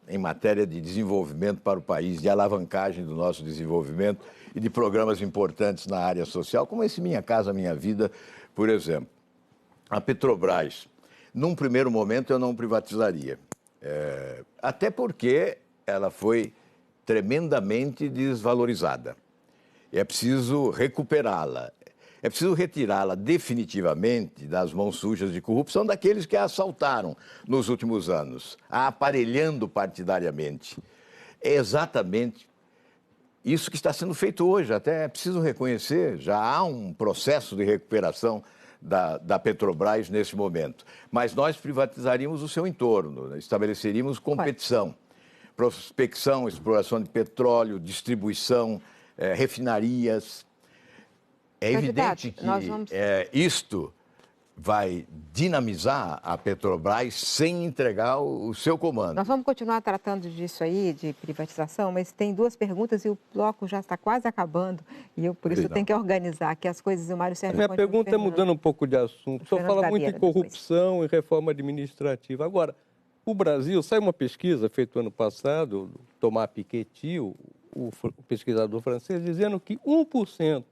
em matéria de desenvolvimento para o país, de alavancagem do nosso desenvolvimento e de programas importantes na área social, como esse Minha Casa Minha Vida, por exemplo. A Petrobras, num primeiro momento, eu não privatizaria, até porque ela foi tremendamente desvalorizada. É preciso recuperá-la. É preciso retirá-la definitivamente das mãos sujas de corrupção daqueles que a assaltaram nos últimos anos, a aparelhando partidariamente. É exatamente isso que está sendo feito hoje. Até é preciso reconhecer, já há um processo de recuperação da Petrobras nesse momento. Mas nós privatizaríamos o seu entorno, estabeleceríamos competição, prospecção, exploração de petróleo, distribuição, refinarias. É evidente que isto vai dinamizar a Petrobras sem entregar o seu comando. Nós vamos continuar tratando disso aí, de privatização, mas tem duas perguntas e o bloco já está quase acabando. E por isso eu tenho que organizar aqui as coisas. E o Mário Sérgio... Minha pergunta é mudando um pouco de assunto. O senhor fala muito em corrupção e reforma administrativa. Agora, o Brasil, saiu uma pesquisa feita ano passado, do Thomas Piketty, o pesquisador francês, dizendo que 1%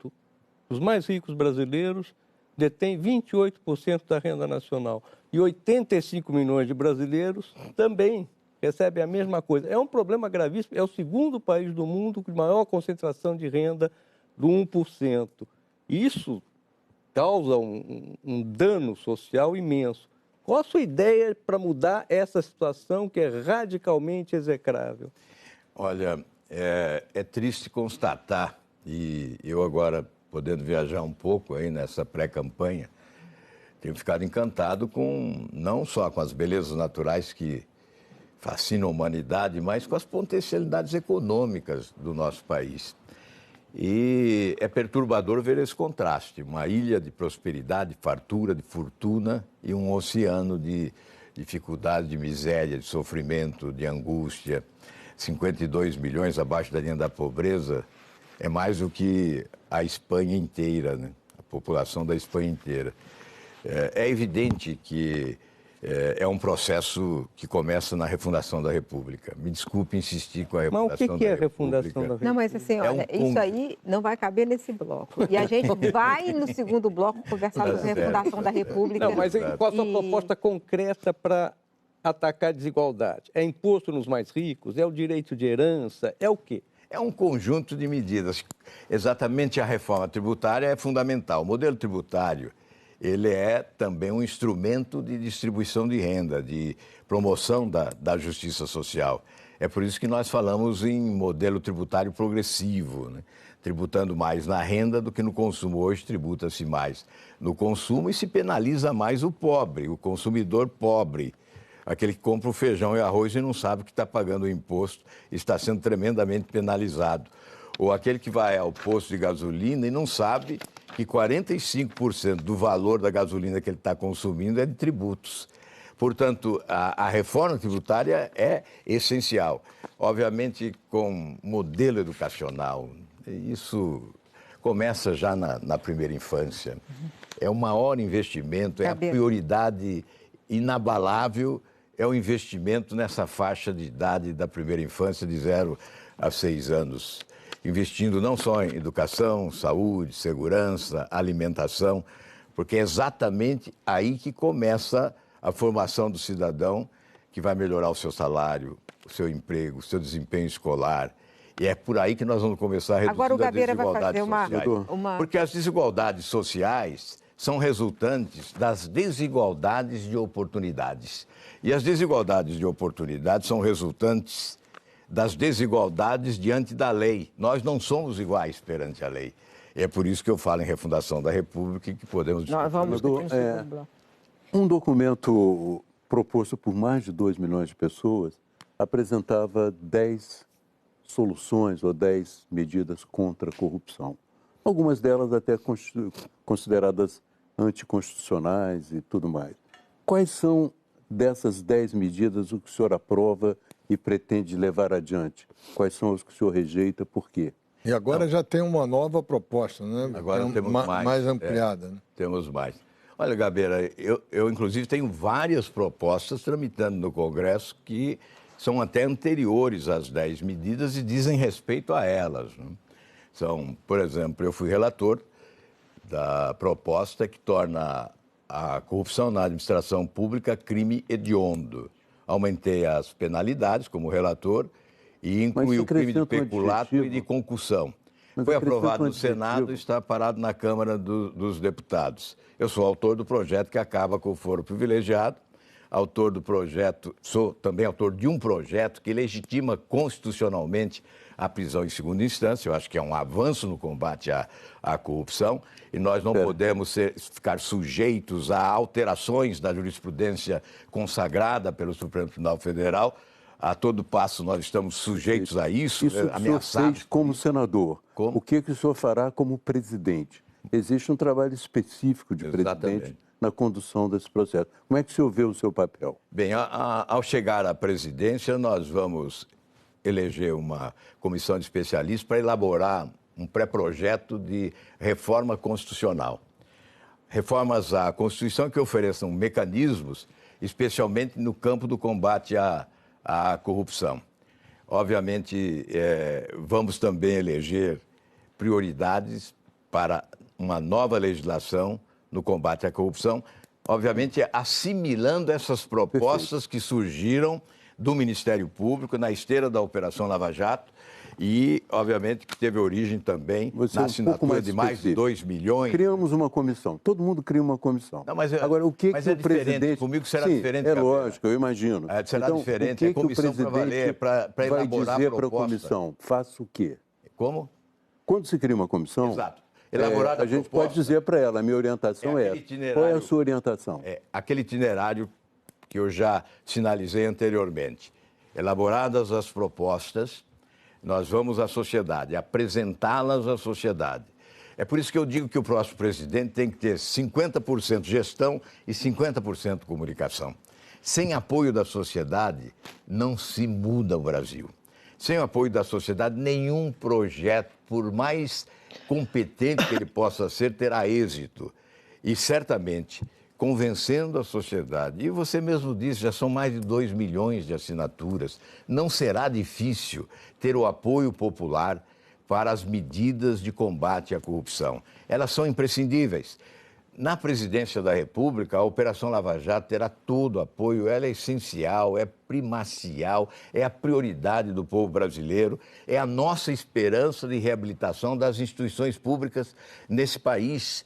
dos mais ricos brasileiros detém 28% da renda nacional. E 85 milhões de brasileiros também recebem a mesma coisa. É um problema gravíssimo. É o segundo país do mundo com maior concentração de renda do 1%. E isso causa um dano social imenso. Qual a sua ideia para mudar essa situação que é radicalmente execrável? Olha, é triste constatar, e eu agora, podendo viajar um pouco aí nessa pré-campanha, tenho ficado encantado não só com as belezas naturais que fascinam a humanidade, mas com as potencialidades econômicas do nosso país. E é perturbador ver esse contraste, uma ilha de prosperidade, de fartura, de fortuna e um oceano de dificuldade, de miséria, de sofrimento, de angústia. 52 milhões abaixo da linha da pobreza é mais do que a Espanha inteira, né? A população da Espanha inteira. É evidente que é um processo que começa na refundação da República. Me desculpe insistir com a refundação da República. Mas o que é a refundação da República? Não, mas assim, olha, isso aí não vai caber nesse bloco. E a gente vai, no segundo bloco, conversar sobre a refundação da República. Não, mas qual a sua proposta concreta para atacar a desigualdade? É imposto nos mais ricos? É o direito de herança? É o quê? É um conjunto de medidas. Exatamente a reforma tributária é fundamental. O modelo tributário, ele é também um instrumento de distribuição de renda, de promoção da justiça social. É por isso que nós falamos em modelo tributário progressivo, né? Tributando mais na renda do que no consumo. Hoje tributa-se mais no consumo e se penaliza mais o pobre, o consumidor pobre. Aquele que compra o feijão e arroz e não sabe que está pagando o imposto, está sendo tremendamente penalizado. Ou aquele que vai ao posto de gasolina e não sabe que 45% do valor da gasolina que ele está consumindo é de tributos. Portanto, a reforma tributária é essencial. Obviamente, com modelo educacional, isso começa já na primeira infância. É o maior investimento, é a prioridade inabalável, é o investimento nessa faixa de idade da primeira infância, de 0 há 6 anos, investindo não só em educação, saúde, segurança, alimentação, porque é exatamente aí que começa a formação do cidadão, que vai melhorar o seu salário, o seu emprego, o seu desempenho escolar. E é por aí que nós vamos começar a reduzir Agora o Gabeira vai fazer sociais. Porque as desigualdades sociais são resultantes das desigualdades de oportunidades. E as desigualdades de oportunidades são resultantes das desigualdades diante da lei. Nós não somos iguais perante a lei. E é por isso que eu falo em refundação da República e que podemos discutir. Nós vamos um documento proposto por mais de 2 milhões de pessoas apresentava 10 soluções ou 10 medidas contra a corrupção. Algumas delas até consideradas anticonstitucionais e tudo mais. Quais são dessas 10 medidas o que o senhor aprova e pretende levar adiante? Quais são os que o senhor rejeita, por quê? E agora já tem uma nova proposta, né? Agora temos mais ampliada. Né? Temos mais. Olha, Gabeira, eu inclusive tenho várias propostas tramitando no Congresso que são até anteriores às 10 medidas e dizem respeito a elas. Né? São, por exemplo, eu fui relator da proposta que torna a corrupção na administração pública crime hediondo. Aumentei as penalidades como relator e incluí o crime de peculato e de concussão. Foi aprovado no Senado e está parado na Câmara dos Deputados. Eu sou autor do projeto que acaba com o foro privilegiado, autor do projeto, sou também autor de um projeto que legitima constitucionalmente a prisão em segunda instância. Eu acho que é um avanço no combate à corrupção e nós não podemos ficar sujeitos a alterações da jurisprudência consagrada pelo Supremo Tribunal Federal. A todo passo nós estamos sujeitos a isso, ameaçados. O senhor fez como senador. Como? O que o senhor fará como presidente? Existe um trabalho específico de presidente na condução desse processo. Como é que o senhor vê o seu papel? Bem, ao chegar à presidência, nós vamos eleger uma comissão de especialistas para elaborar um pré-projeto de reforma constitucional. Reformas à Constituição que ofereçam mecanismos, especialmente no campo do combate à corrupção. Obviamente, vamos também eleger prioridades para uma nova legislação no combate à corrupção, obviamente assimilando essas propostas que surgiram do Ministério Público na esteira da Operação Lava Jato e, obviamente, que teve origem também na assinatura de mais de 2 milhões. Criamos uma comissão. Todo mundo cria uma comissão. Não, mas agora, o que o presidente... Comigo será diferente. É lógico, eu imagino. Será então, diferente. O que o presidente para vai dizer para a comissão? Faça o quê? Como? Quando se cria uma comissão... Exato. A gente pode dizer para ela, a minha orientação é essa. Qual é a sua orientação? Aquele itinerário que eu já sinalizei anteriormente. Elaboradas as propostas, nós vamos à sociedade, apresentá-las à sociedade. É por isso que eu digo que o próximo presidente tem que ter 50% gestão e 50% comunicação. Sem apoio da sociedade, não se muda o Brasil. Sem o apoio da sociedade, nenhum projeto, por mais competente que ele possa ser, terá êxito. E certamente, convencendo a sociedade, e você mesmo disse, já são mais de 2 milhões de assinaturas, não será difícil ter o apoio popular para as medidas de combate à corrupção. Elas são imprescindíveis. Na presidência da República, a Operação Lava Jato terá todo o apoio, ela é essencial, é primacial, é a prioridade do povo brasileiro, é a nossa esperança de reabilitação das instituições públicas nesse país.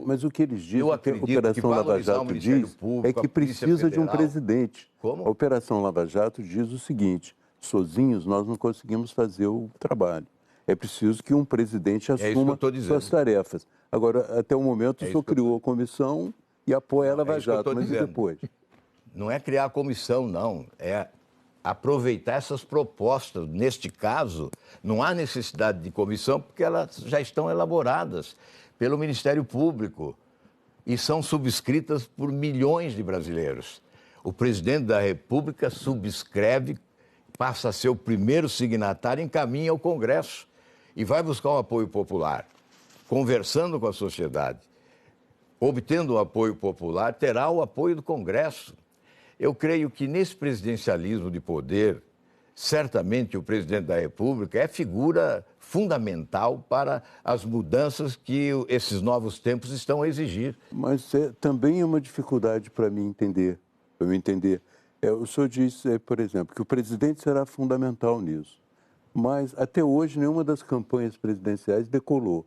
Mas o que eles dizem, o que a Operação Lava Jato diz, é que precisa de um presidente. Como? A Operação Lava Jato diz o seguinte, sozinhos nós não conseguimos fazer o trabalho. É preciso que um presidente assuma suas tarefas. Agora, até o momento, o senhor criou a comissão e apoia a Lava Jato, mas e depois? Não é criar a comissão, não. É aproveitar essas propostas. Neste caso, não há necessidade de comissão porque elas já estão elaboradas pelo Ministério Público e são subscritas por milhões de brasileiros. O presidente da República subscreve, passa a ser o primeiro signatário, encaminha ao Congresso e vai buscar o apoio popular. Conversando com a sociedade, obtendo o apoio popular, terá o apoio do Congresso. Eu creio que nesse presidencialismo de poder, certamente o presidente da República é figura fundamental para as mudanças que esses novos tempos estão a exigir. Mas também é uma dificuldade para mim entender. O senhor disse, por exemplo, que o presidente será fundamental nisso. Mas até hoje nenhuma das campanhas presidenciais decolou.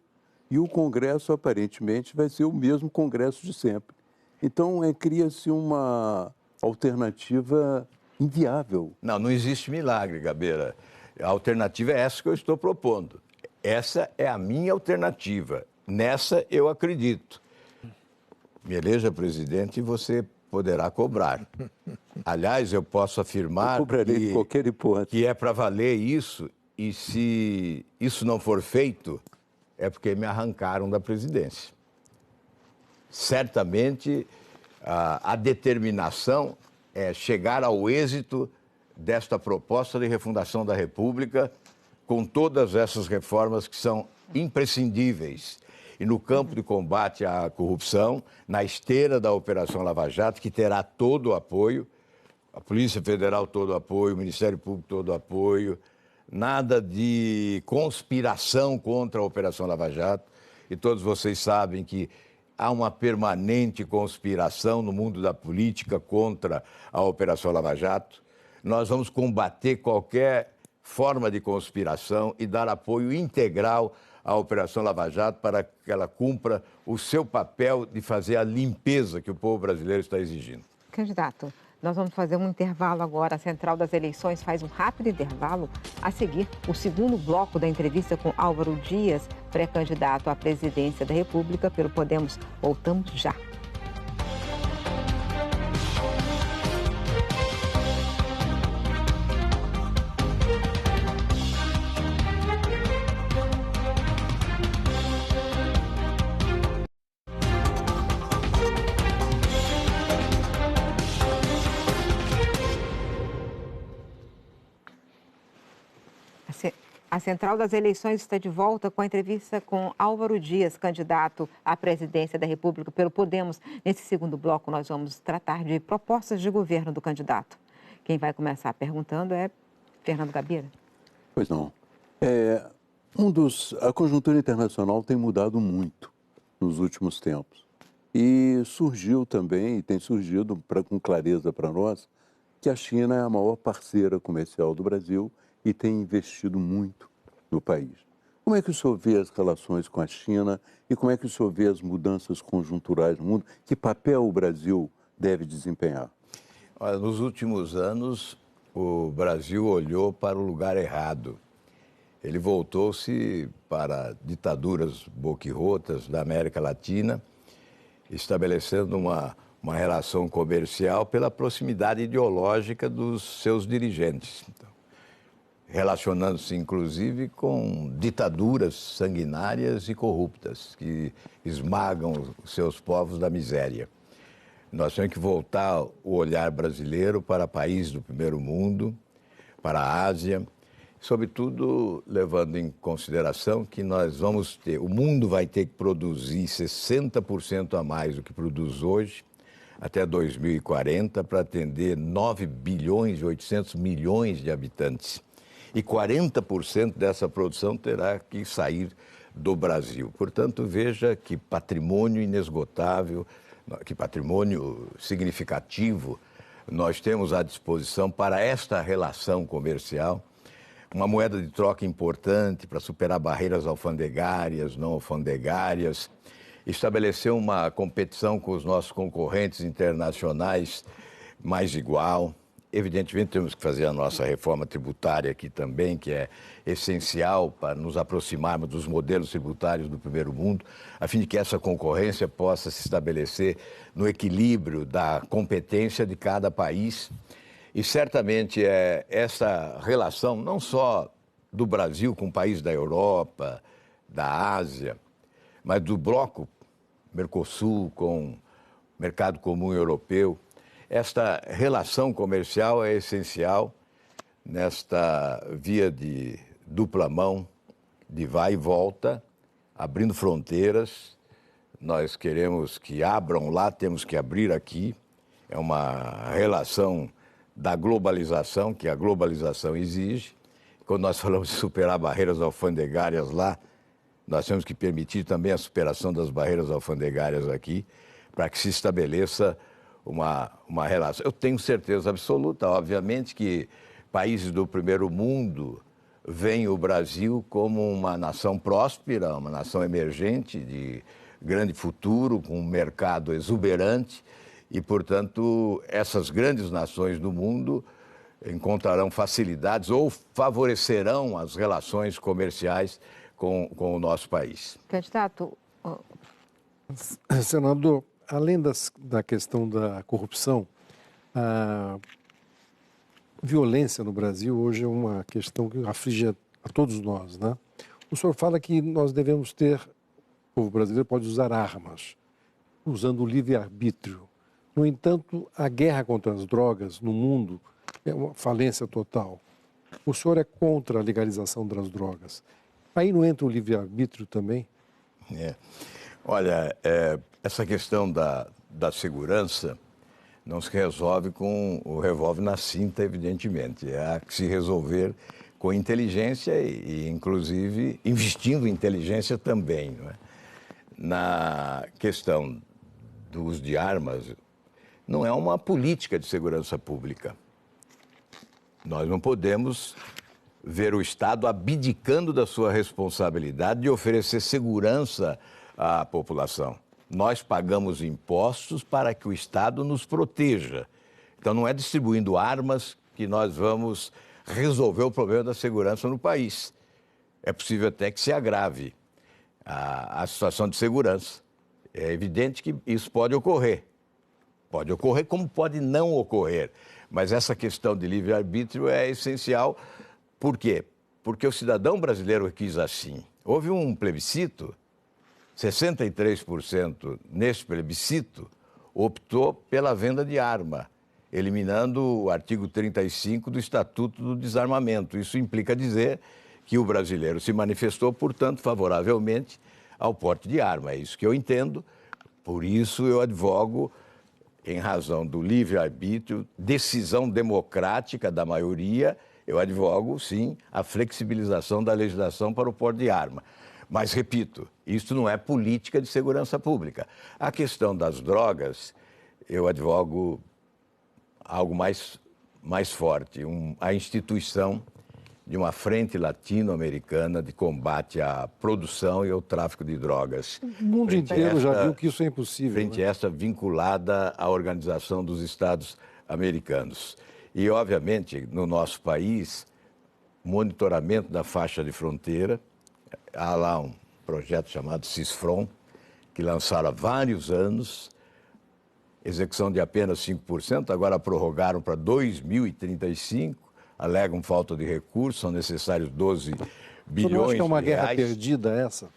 E o Congresso, aparentemente, vai ser o mesmo Congresso de sempre. Então, cria-se uma alternativa inviável. Não existe milagre, Gabeira. A alternativa é essa que eu estou propondo. Essa é a minha alternativa. Nessa eu acredito. Me eleja presidente e você poderá cobrar. Aliás, eu posso afirmar que é para valer isso, e se isso não for feito, é porque me arrancaram da presidência. Certamente, a determinação é chegar ao êxito desta proposta de refundação da República com todas essas reformas que são imprescindíveis. E no campo de combate à corrupção, na esteira da Operação Lava Jato, que terá todo o apoio, a Polícia Federal todo o apoio, o Ministério Público todo o apoio, nada de conspiração contra a Operação Lava Jato. E todos vocês sabem que há uma permanente conspiração no mundo da política contra a Operação Lava Jato. Nós vamos combater qualquer forma de conspiração e dar apoio integral à Operação Lava Jato para que ela cumpra o seu papel de fazer a limpeza que o povo brasileiro está exigindo. Candidato, nós vamos fazer um intervalo agora. A Central das Eleições faz um rápido intervalo. A seguir, o segundo bloco da entrevista com Álvaro Dias, pré-candidato à presidência da República pelo Podemos. Voltamos já. A Central das Eleições está de volta com a entrevista com Álvaro Dias, candidato à presidência da República pelo Podemos. Nesse segundo bloco, nós vamos tratar de propostas de governo do candidato. Quem vai começar perguntando é Fernando Gabeira. Pois não. A conjuntura internacional tem mudado muito nos últimos tempos. E surgiu também, e tem surgido com clareza para nós, que a China é a maior parceira comercial do Brasil e tem investido muito no país. Como é que o senhor vê as relações com a China e como é que o senhor vê as mudanças conjunturais no mundo? Que papel o Brasil deve desempenhar? Olha, nos últimos anos, o Brasil olhou para o lugar errado. Ele voltou-se para ditaduras boquirrotas da América Latina, estabelecendo uma relação comercial pela proximidade ideológica dos seus dirigentes. Relacionando-se, inclusive, com ditaduras sanguinárias e corruptas que esmagam os seus povos da miséria. Nós temos que voltar o olhar brasileiro para países do primeiro mundo, para a Ásia, sobretudo levando em consideração que o mundo vai ter que produzir 60% a mais do que produz hoje, até 2040, para atender 9 bilhões e 800 milhões de habitantes. E 40% dessa produção terá que sair do Brasil. Portanto, veja que patrimônio inesgotável, que patrimônio significativo nós temos à disposição para esta relação comercial. Uma moeda de troca importante para superar barreiras alfandegárias, não alfandegárias, estabelecer uma competição com os nossos concorrentes internacionais mais igual. Evidentemente, temos que fazer a nossa reforma tributária aqui também, que é essencial para nos aproximarmos dos modelos tributários do primeiro mundo, a fim de que essa concorrência possa se estabelecer no equilíbrio da competência de cada país. E certamente essa relação, não só do Brasil com países da Europa, da Ásia, mas do bloco Mercosul com o Mercado Comum Europeu, esta relação comercial é essencial nesta via de dupla mão, de vai e volta, abrindo fronteiras. Nós queremos que abram lá, temos que abrir aqui. É uma relação da globalização, que a globalização exige. Quando nós falamos de superar barreiras alfandegárias lá, nós temos que permitir também a superação das barreiras alfandegárias aqui, para que se estabeleça uma relação. Eu tenho certeza absoluta, obviamente, que países do primeiro mundo veem o Brasil como uma nação próspera, uma nação emergente, de grande futuro, com um mercado exuberante, e, portanto, essas grandes nações do mundo encontrarão facilidades ou favorecerão as relações comerciais com o nosso país. Candidato... Senador, além da questão da corrupção, a violência no Brasil hoje é uma questão que aflige a todos nós, né? O senhor fala que nós devemos ter, o povo brasileiro pode usar armas, usando o livre-arbítrio. No entanto, a guerra contra as drogas no mundo é uma falência total. O senhor é contra a legalização das drogas. Aí não entra o livre-arbítrio também? Olha, essa questão da segurança não se resolve com o revólver na cinta, evidentemente. Há que se resolver com inteligência e inclusive, investindo em inteligência também. Não é? Na questão do uso de armas, não é uma política de segurança pública. Nós não podemos ver o Estado abdicando da sua responsabilidade de oferecer segurança à população. Nós pagamos impostos para que o Estado nos proteja. Então, não é distribuindo armas que nós vamos resolver o problema da segurança no país. É possível até que se agrave a situação de segurança. É evidente que isso pode ocorrer. Pode ocorrer como pode não ocorrer. Mas essa questão de livre-arbítrio é essencial. Por quê? Porque o cidadão brasileiro quis assim. Houve um plebiscito, 63% nesse plebiscito optou pela venda de arma, eliminando o artigo 35 do Estatuto do Desarmamento. Isso implica dizer que o brasileiro se manifestou, portanto, favoravelmente ao porte de arma. É isso que eu entendo. Por isso eu advogo, em razão do livre-arbítrio, decisão democrática da maioria, eu advogo, sim, a flexibilização da legislação para o porte de arma. Mas, repito, isso não é política de segurança pública. A questão das drogas, eu advogo algo mais forte, a instituição de uma frente latino-americana de combate à produção e ao tráfico de drogas. O mundo inteiro já viu que isso é impossível. Frente esta vinculada à Organização dos Estados Americanos. E, obviamente, no nosso país, monitoramento da faixa de fronteira. Há lá um projeto chamado CISFRON, que lançaram há vários anos, execução de apenas 5%, agora prorrogaram para 2035, alegam falta de recursos, são necessários 12 bilhões de reais. Você não acha que é uma guerra perdida essa?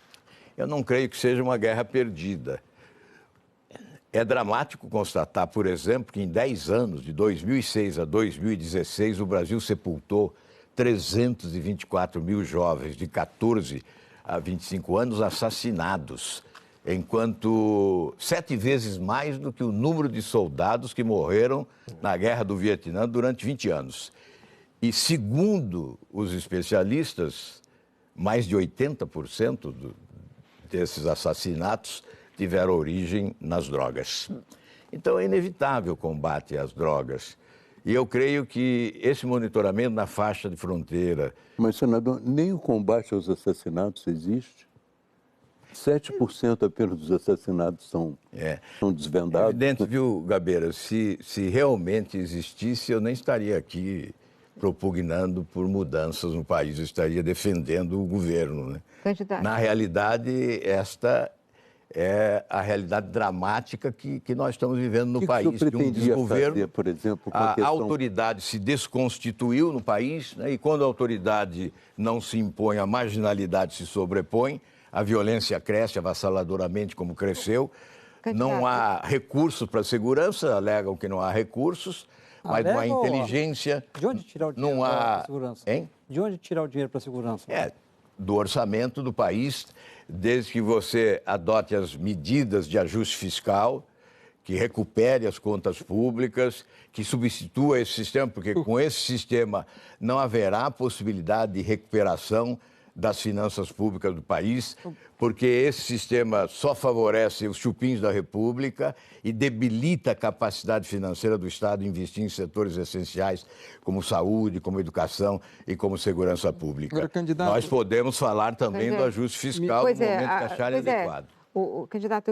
Eu não creio que seja uma guerra perdida. É dramático constatar, por exemplo, que em 10 anos, de 2006 a 2016, o Brasil sepultou 324 mil jovens de 14 a 25 anos assassinados, enquanto 7 vezes mais do que o número de soldados que morreram na Guerra do Vietnã durante 20 anos. E, segundo os especialistas, mais de 80% desses assassinatos tiveram origem nas drogas. Então, é inevitável o combate às drogas. E eu creio que esse monitoramento na faixa de fronteira... Mas, senador, nem o combate aos assassinatos existe? 7% apenas dos assassinatos são desvendados. É evidente, viu, Gabeira? Se realmente existisse, eu nem estaria aqui propugnando por mudanças no país, eu estaria defendendo o governo, né? Candidato. Na realidade, esta é a realidade dramática que nós estamos vivendo no país. De um desgoverno, fazer, por exemplo, a autoridade se desconstituiu no país, né? E quando a autoridade não se impõe, a marginalidade se sobrepõe, a violência cresce avassaladoramente como cresceu. Candidato. Não há recursos para a segurança, alegam que não há recursos, mas não há inteligência. De onde tirar o dinheiro para a segurança? Hein? De onde tirar o dinheiro para a segurança? Do orçamento do país, desde que você adote as medidas de ajuste fiscal que recupere as contas públicas, que substitua esse sistema, porque com esse sistema não haverá possibilidade de recuperação das finanças públicas do país, porque esse sistema só favorece os chupins da República e debilita a capacidade financeira do Estado de investir em setores essenciais como saúde, como educação e como segurança pública. Agora, candidato... Nós podemos falar também do ajuste fiscal no momento que acharem adequado. O candidato,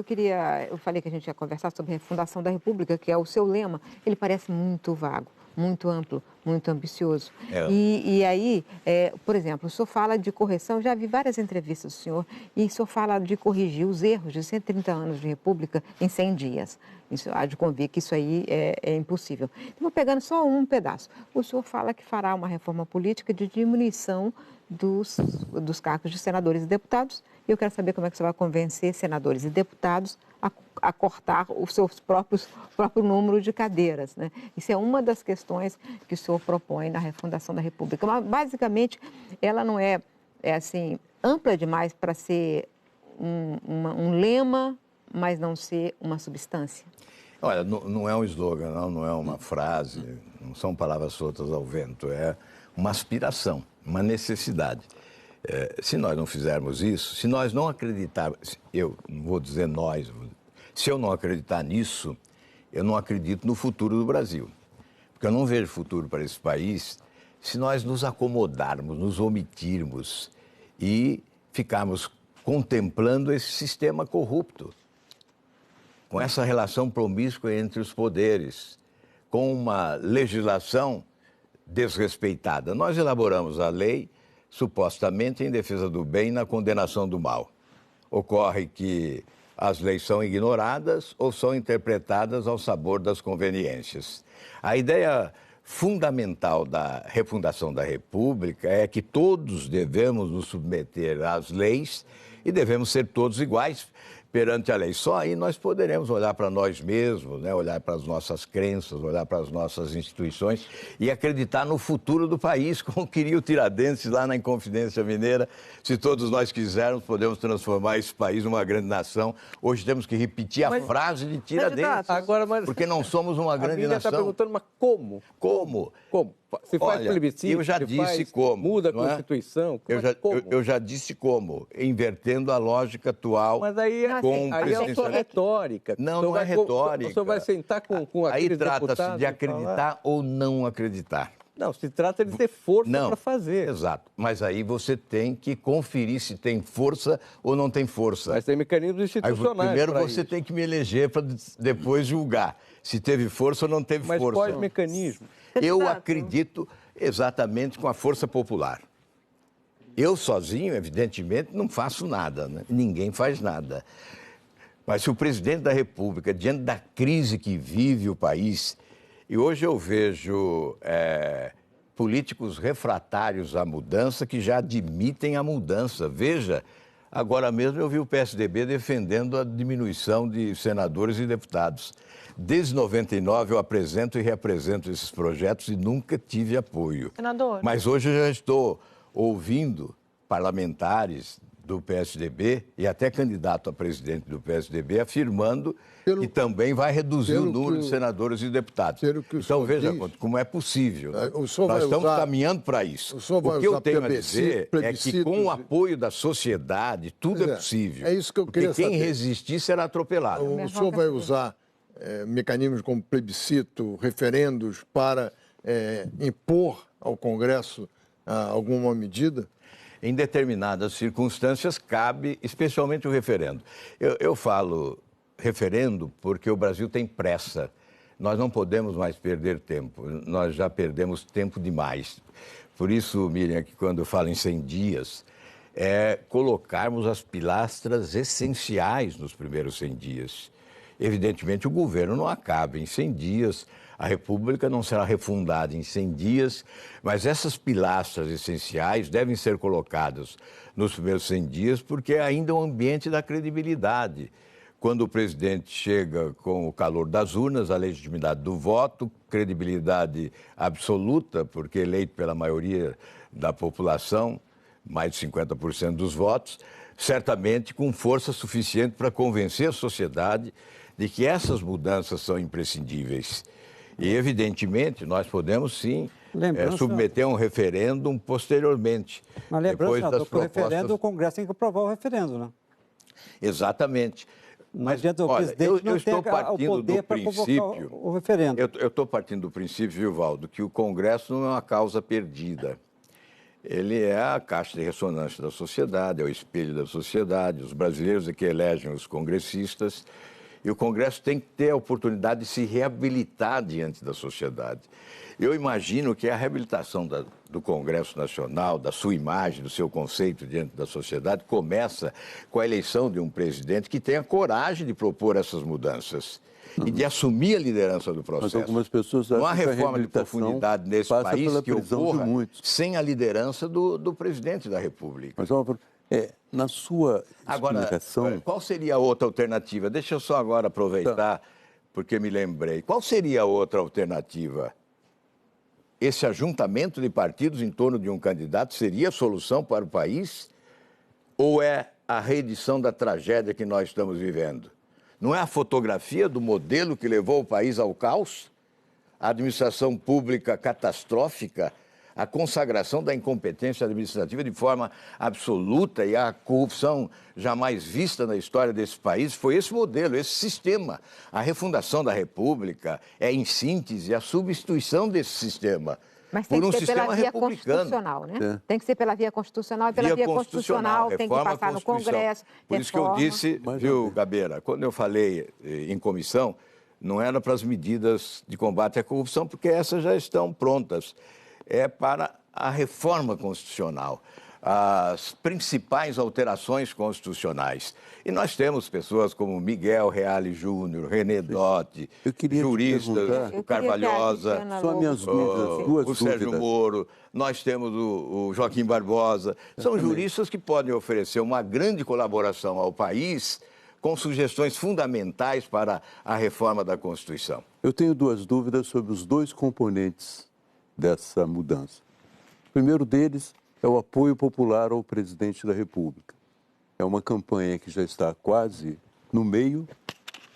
eu falei que a gente ia conversar sobre a refundação da República, que é o seu lema. Ele parece muito vago, muito amplo, muito ambicioso. E aí, por exemplo, o senhor fala de correção, já vi várias entrevistas do senhor, e o senhor fala de corrigir os erros de 130 anos de República em 100 dias. Isso, há de convir que isso aí é impossível. Então, pegando só um pedaço, o senhor fala que fará uma reforma política de diminuição dos cargos de senadores e deputados. E eu quero saber como é que você vai convencer senadores e deputados a cortar o seu próprio número de cadeiras, né? Isso é uma das questões que o senhor propõe na refundação da República. Mas, basicamente, ela não é assim, ampla demais para ser um lema, mas não ser uma substância. Olha, não é um slogan, não é uma frase, não são palavras soltas ao vento, é uma aspiração, uma necessidade. Se nós não fizermos isso, se nós não acreditarmos, eu não vou dizer nós, se eu não acreditar nisso, eu não acredito no futuro do Brasil. Porque eu não vejo futuro para esse país se nós nos acomodarmos, nos omitirmos e ficarmos contemplando esse sistema corrupto, com essa relação promíscua entre os poderes, com uma legislação desrespeitada. Nós elaboramos a lei supostamente em defesa do bem e na condenação do mal. Ocorre que as leis são ignoradas ou são interpretadas ao sabor das conveniências. A ideia fundamental da refundação da República é que todos devemos nos submeter às leis e devemos ser todos iguais perante a lei. Só aí nós poderemos olhar para nós mesmos, né? Olhar para as nossas crenças, olhar para as nossas instituições e acreditar no futuro do país, como queria o Tiradentes lá na Inconfidência Mineira. Se todos nós quisermos, podemos transformar esse país numa grande nação. Hoje temos que repetir a frase de Tiradentes, porque não somos uma grande nação. Está perguntando, mas como? Como? Como? Se faz plebiscito, eu já disse como. Muda a Constituição. Eu já disse como, invertendo a lógica atual. Mas aí é a sua retórica. Não é retórica. O senhor vai sentar com aqueles deputados... Aí trata-se de acreditar ou não acreditar. Não, se trata de ter força para fazer. Exato. Mas aí você tem que conferir se tem força ou não tem força. Mas tem mecanismos institucionais. Primeiro você tem que me eleger para depois julgar se teve força ou não teve força. Mas quais mecanismos? Eu acredito exatamente com a força popular. Eu sozinho, evidentemente, não faço nada, né? Ninguém faz nada. Mas se o presidente da República, diante da crise que vive o país, e hoje eu vejo políticos refratários à mudança que já admitem a mudança. Veja, agora mesmo eu vi o PSDB defendendo a diminuição de senadores e deputados. Desde 99 eu apresento e reapresento esses projetos e nunca tive apoio. Senador. Mas hoje eu já estou ouvindo parlamentares do PSDB e até candidato a presidente do PSDB afirmando que também vai reduzir o número de senadores e deputados. Então veja como é possível. Nós estamos caminhando para isso. O que eu tenho a dizer é que com o apoio da sociedade tudo é possível. É isso que eu queria saber. Porque quem resistir será atropelado. O senhor vai usar mecanismos como plebiscito, referendos para impor ao Congresso alguma medida? Em determinadas circunstâncias, cabe especialmente o referendo. Eu falo referendo porque o Brasil tem pressa. Nós não podemos mais perder tempo. Nós já perdemos tempo demais. Por isso, Miriam, que quando eu falo em 100 dias, é colocarmos as pilastras essenciais nos primeiros 100 dias. Evidentemente, o governo não acaba em 100 dias, a República não será refundada em 100 dias, mas essas pilastras essenciais devem ser colocadas nos primeiros 100 dias, porque é ainda um ambiente da credibilidade. Quando o presidente chega com o calor das urnas, a legitimidade do voto, credibilidade absoluta, porque eleito pela maioria da população, mais de 50% dos votos, certamente com força suficiente para convencer a sociedade de que essas mudanças são imprescindíveis. E, evidentemente, nós podemos, sim, submeter um referêndum posteriormente. Mas lembrando, senador, que o referendo, o Congresso tem que aprovar o referendo, né? Exatamente. Não adianta o presidente não ter o poder para convocar o referendo. Eu estou partindo do princípio, viu, Valdo, que o Congresso não é uma causa perdida. Ele é a caixa de ressonância da sociedade, é o espelho da sociedade. Os brasileiros é que elegem os congressistas. E o Congresso tem que ter a oportunidade de se reabilitar diante da sociedade. Eu imagino que a reabilitação do Congresso Nacional, da sua imagem, do seu conceito diante da sociedade, começa com a eleição de um presidente que tenha coragem de propor essas mudanças e de assumir a liderança do processo. Mas algumas pessoas acham não há reforma de profundidade nesse país que ocorra sem a liderança do presidente da República. Mas na sua explicação... Agora, qual seria a outra alternativa? Deixa eu só agora aproveitar, porque me lembrei. Qual seria a outra alternativa? Esse ajuntamento de partidos em torno de um candidato seria a solução para o país? Ou é a reedição da tragédia que nós estamos vivendo? Não é a fotografia do modelo que levou o país ao caos? A administração pública catastrófica, a consagração da incompetência administrativa de forma absoluta e a corrupção jamais vista na história desse país, foi esse modelo, esse sistema. A refundação da República é, em síntese, a substituição desse sistema. Mas tem por um que ser pela sistema via republicano. Constitucional, né? Tem que ser pela via constitucional, e pela via constitucional tem que passar no Congresso. Por isso que eu disse, viu, Gabeira, quando eu falei em comissão, não era para as medidas de combate à corrupção, porque essas já estão prontas. É para a reforma constitucional, as principais alterações constitucionais. E nós temos pessoas como Miguel Reale Júnior, René Dotti, juristas, o Carvalhosa, o Sérgio Moro, nós temos o Joaquim Barbosa. São juristas que podem oferecer uma grande colaboração ao país com sugestões fundamentais para a reforma da Constituição. Eu tenho duas dúvidas sobre os dois componentes dessa mudança. O primeiro deles é o apoio popular ao presidente da República. É uma campanha que já está quase no meio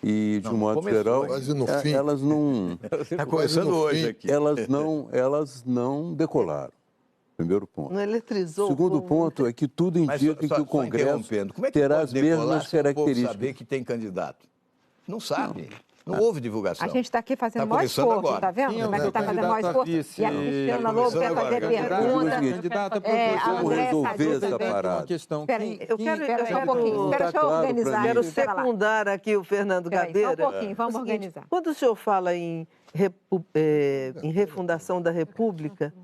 e, de um modo geral, elas não... Está começando hoje aqui. Elas não decolaram. Primeiro ponto. Não eletrizou. O segundo ponto é que tudo indica que o Congresso terá as mesmas características. Saber que tem candidato? Não sabe. Não houve divulgação. A gente está aqui fazendo maior esforço, está vendo? Como é que está fazendo maior esforço? E a Cristiana Lobo quer fazer pergunta. Vamos resolver essa parada. Espera aí, eu quero só um pouquinho. Deixa eu organizar. Quero secundar aqui o Fernando Gabeira. Só um pouquinho, vamos organizar. Quando o senhor fala em refundação da República,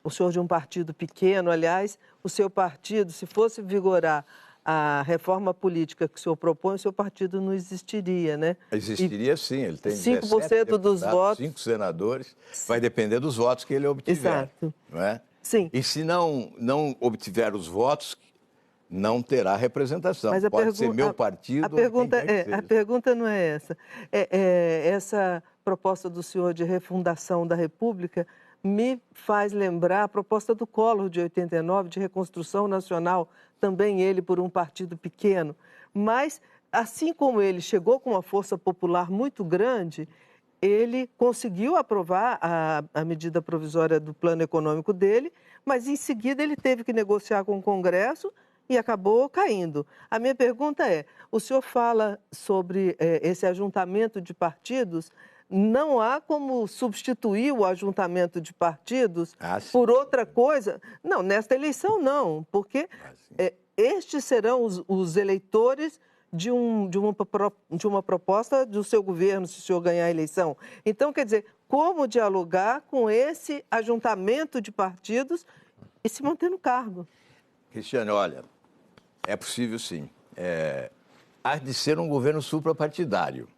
o senhor de um partido pequeno, aliás, o seu partido, se fosse vigorar a reforma política que o senhor propõe, o seu partido não existiria, né? Existiria sim, ele tem 5% dos votos. 5 senadores, vai depender dos votos que ele obtiver. Exato. Não é? Sim. E se não obtiver os votos, não terá representação. Mas pode ser meu partido. A pergunta não é essa. Essa proposta do senhor de refundação da República me faz lembrar a proposta do Collor de 89, de reconstrução nacional, também ele por um partido pequeno. Mas, assim como ele chegou com uma força popular muito grande, ele conseguiu aprovar a medida provisória do plano econômico dele, mas em seguida ele teve que negociar com o Congresso e acabou caindo. A minha pergunta é, o senhor fala sobre esse ajuntamento de partidos. Não há como substituir o ajuntamento de partidos por outra coisa? Não, nesta eleição não, porque estes serão os eleitores de uma proposta do seu governo, se o senhor ganhar a eleição. Então, quer dizer, como dialogar com esse ajuntamento de partidos e se manter no cargo? Cristiane, olha, é possível sim. Há de ser um governo suprapartidário,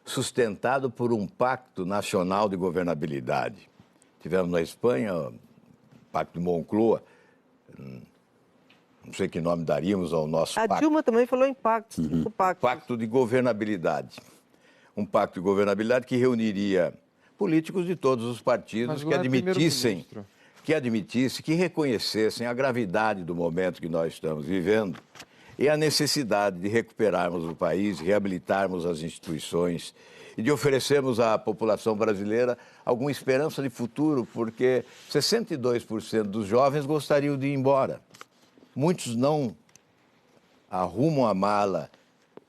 sustentado por um pacto nacional de governabilidade. Tivemos na Espanha o Pacto de Moncloa, não sei que nome daríamos ao nosso pacto. A Dilma também falou em pacto. Pacto de governabilidade. Um pacto de governabilidade que reuniria políticos de todos os partidos que reconhecessem a gravidade do momento que nós estamos vivendo e a necessidade de recuperarmos o país, reabilitarmos as instituições e de oferecermos à população brasileira alguma esperança de futuro, porque 62% dos jovens gostariam de ir embora. Muitos não arrumam a mala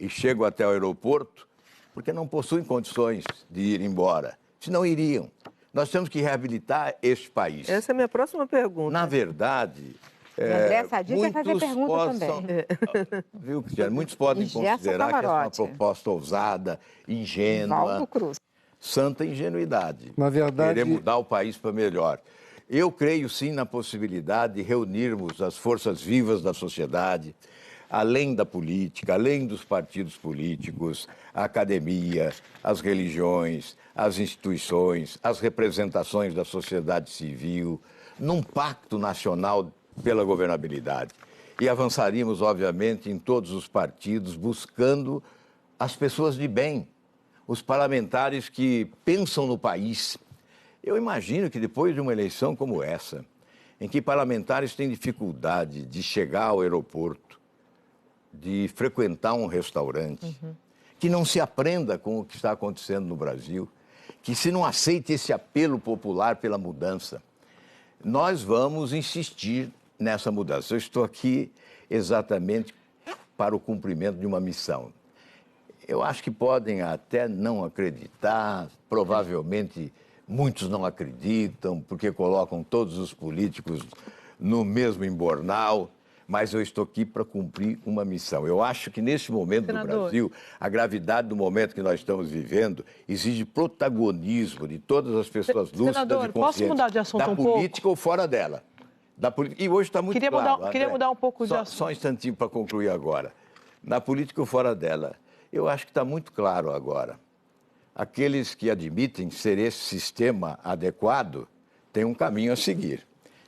e chegam até o aeroporto porque não possuem condições de ir embora, senão iriam. Nós temos que reabilitar este país. Essa é a minha próxima pergunta. Na verdade... André Sadi quer fazer pergunta também. Viu, Cristiano? Muitos podem considerar que essa é uma proposta ousada, ingênua, Valdo Cruz. santa ingenuidade. Na verdade... Querer mudar o país para melhor. Eu creio, sim, na possibilidade de reunirmos as forças vivas da sociedade, além da política, além dos partidos políticos, a academia, as religiões, as instituições, as representações da sociedade civil, num pacto nacional pela governabilidade. E avançaríamos, obviamente, em todos os partidos, buscando as pessoas de bem, os parlamentares que pensam no país. Eu imagino que depois de uma eleição como essa, em que parlamentares têm dificuldade de chegar ao aeroporto, de frequentar um restaurante, que não se aprenda com o que está acontecendo no Brasil, que se não aceite esse apelo popular pela mudança, nós vamos insistir nessa mudança. Eu estou aqui exatamente para o cumprimento de uma missão. Eu acho que podem até não acreditar, provavelmente muitos não acreditam, porque colocam todos os políticos no mesmo embornal, mas eu estou aqui para cumprir uma missão. Eu acho que neste momento do Brasil, a gravidade do momento que nós estamos vivendo exige protagonismo de todas as pessoas lúcidas e conscientes. Posso mudar de assunto da um pouco? política ou fora dela. E hoje está muito claro. Queria mudar um pouco de assunto. Só um instantinho para concluir agora. Na política ou fora dela, eu acho que está muito claro agora. Aqueles que admitem ser esse sistema adequado têm um caminho a seguir.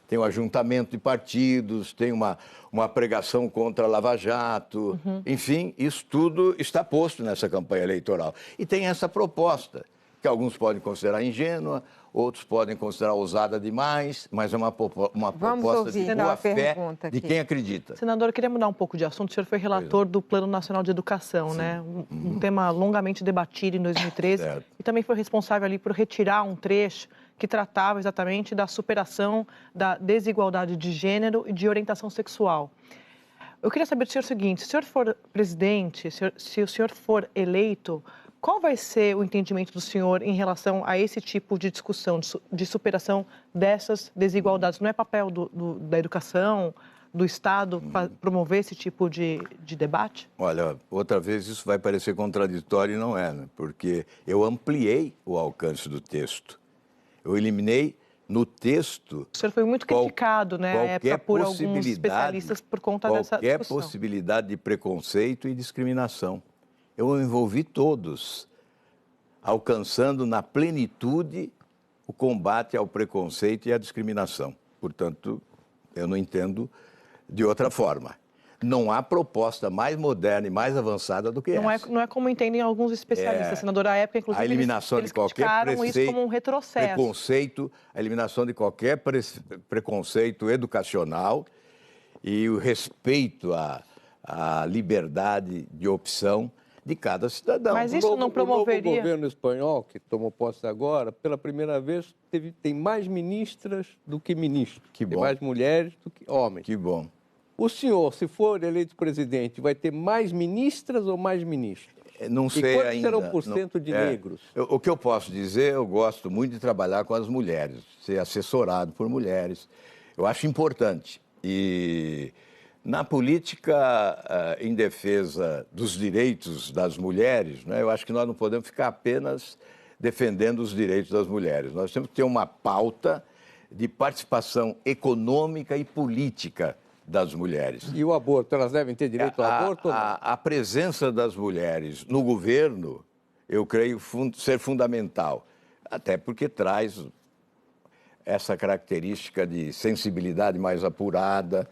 Tem um ajuntamento de partidos, tem uma pregação contra a Lava Jato, enfim, isso tudo está posto nessa campanha eleitoral. E tem essa proposta, que alguns podem considerar ingênua, outros podem considerar ousada demais, mas é uma proposta de boa fé de quem acredita. Senador, eu queria mudar um pouco de assunto. O senhor foi relator do Plano Nacional de Educação, né? Um tema longamente debatido em 2013. Certo. E também foi responsável ali por retirar um trecho que tratava exatamente da superação da desigualdade de gênero e de orientação sexual. Eu queria saber do senhor o seguinte: se o senhor for presidente, se o senhor for eleito, qual vai ser o entendimento do senhor em relação a esse tipo de discussão, de superação dessas desigualdades? Não é papel da educação, do Estado, promover esse tipo de debate? Olha, outra vez isso vai parecer contraditório e não é, né? Porque eu ampliei o alcance do texto. Eu eliminei no texto... O senhor foi muito criticado, né, à época, por alguns especialistas por conta dessa discussão. Qualquer possibilidade de preconceito e discriminação. Eu envolvi todos, alcançando na plenitude o combate ao preconceito e à discriminação. Portanto, eu não entendo de outra forma. Não há proposta mais moderna e mais avançada do que essa. Não é como entendem alguns especialistas, senador. À época, inclusive, a eliminação eles de qualquer criticaram isso como um retrocesso. Preconceito, a eliminação de qualquer preconceito educacional e o respeito à liberdade de opção de cada cidadão. Mas isso não promoveria... O governo espanhol, que tomou posse agora, pela primeira vez, tem mais ministras do que ministros. Que bom. Tem mais mulheres do que homens. Que bom. O senhor, se for eleito presidente, vai ter mais ministras ou mais ministros? Não sei ainda. E quanto será o porcento de negros? O que eu posso dizer, eu gosto muito de trabalhar com as mulheres, ser assessorado por mulheres. Eu acho importante. E na política em defesa dos direitos das mulheres, né, eu acho que nós não podemos ficar apenas defendendo os direitos das mulheres. Nós temos que ter uma pauta de participação econômica e política das mulheres. E o aborto? Elas devem ter direito ao aborto? A presença das mulheres no governo, eu creio ser fundamental, até porque traz essa característica de sensibilidade mais apurada,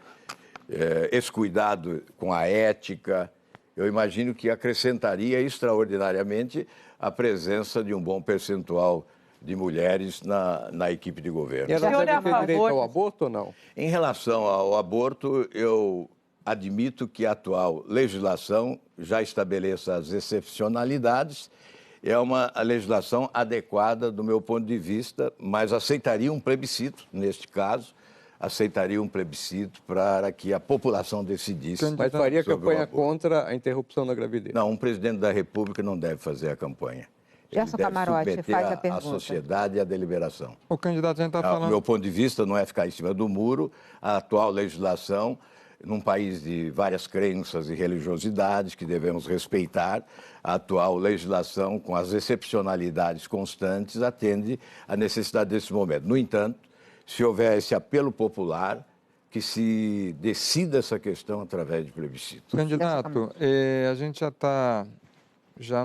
esse cuidado com a ética. Eu imagino que acrescentaria extraordinariamente a presença de um bom percentual de mulheres na equipe de governo. E elas devem ter direito ao aborto ou não? Em relação ao aborto, eu admito que a atual legislação já estabeleça as excepcionalidades. É uma legislação adequada do meu ponto de vista, mas aceitaria um plebiscito, neste caso, aceitaria um plebiscito para que a população decidisse. Mas faria sobre o campanha aborto. contra a interrupção da gravidez? Não, um presidente da República não deve fazer a campanha. Ele Gerson deve Camarote, submeter faz a pergunta. sociedade e a deliberação. O candidato, a gente está Do falando... meu ponto de vista, não é ficar em cima do muro. A atual legislação, num país de várias crenças e religiosidades que devemos respeitar, a atual legislação, com as excepcionalidades constantes, atende à necessidade desse momento. No entanto, se houver esse apelo popular, que se decida essa questão através de plebiscito. Candidato, a gente já está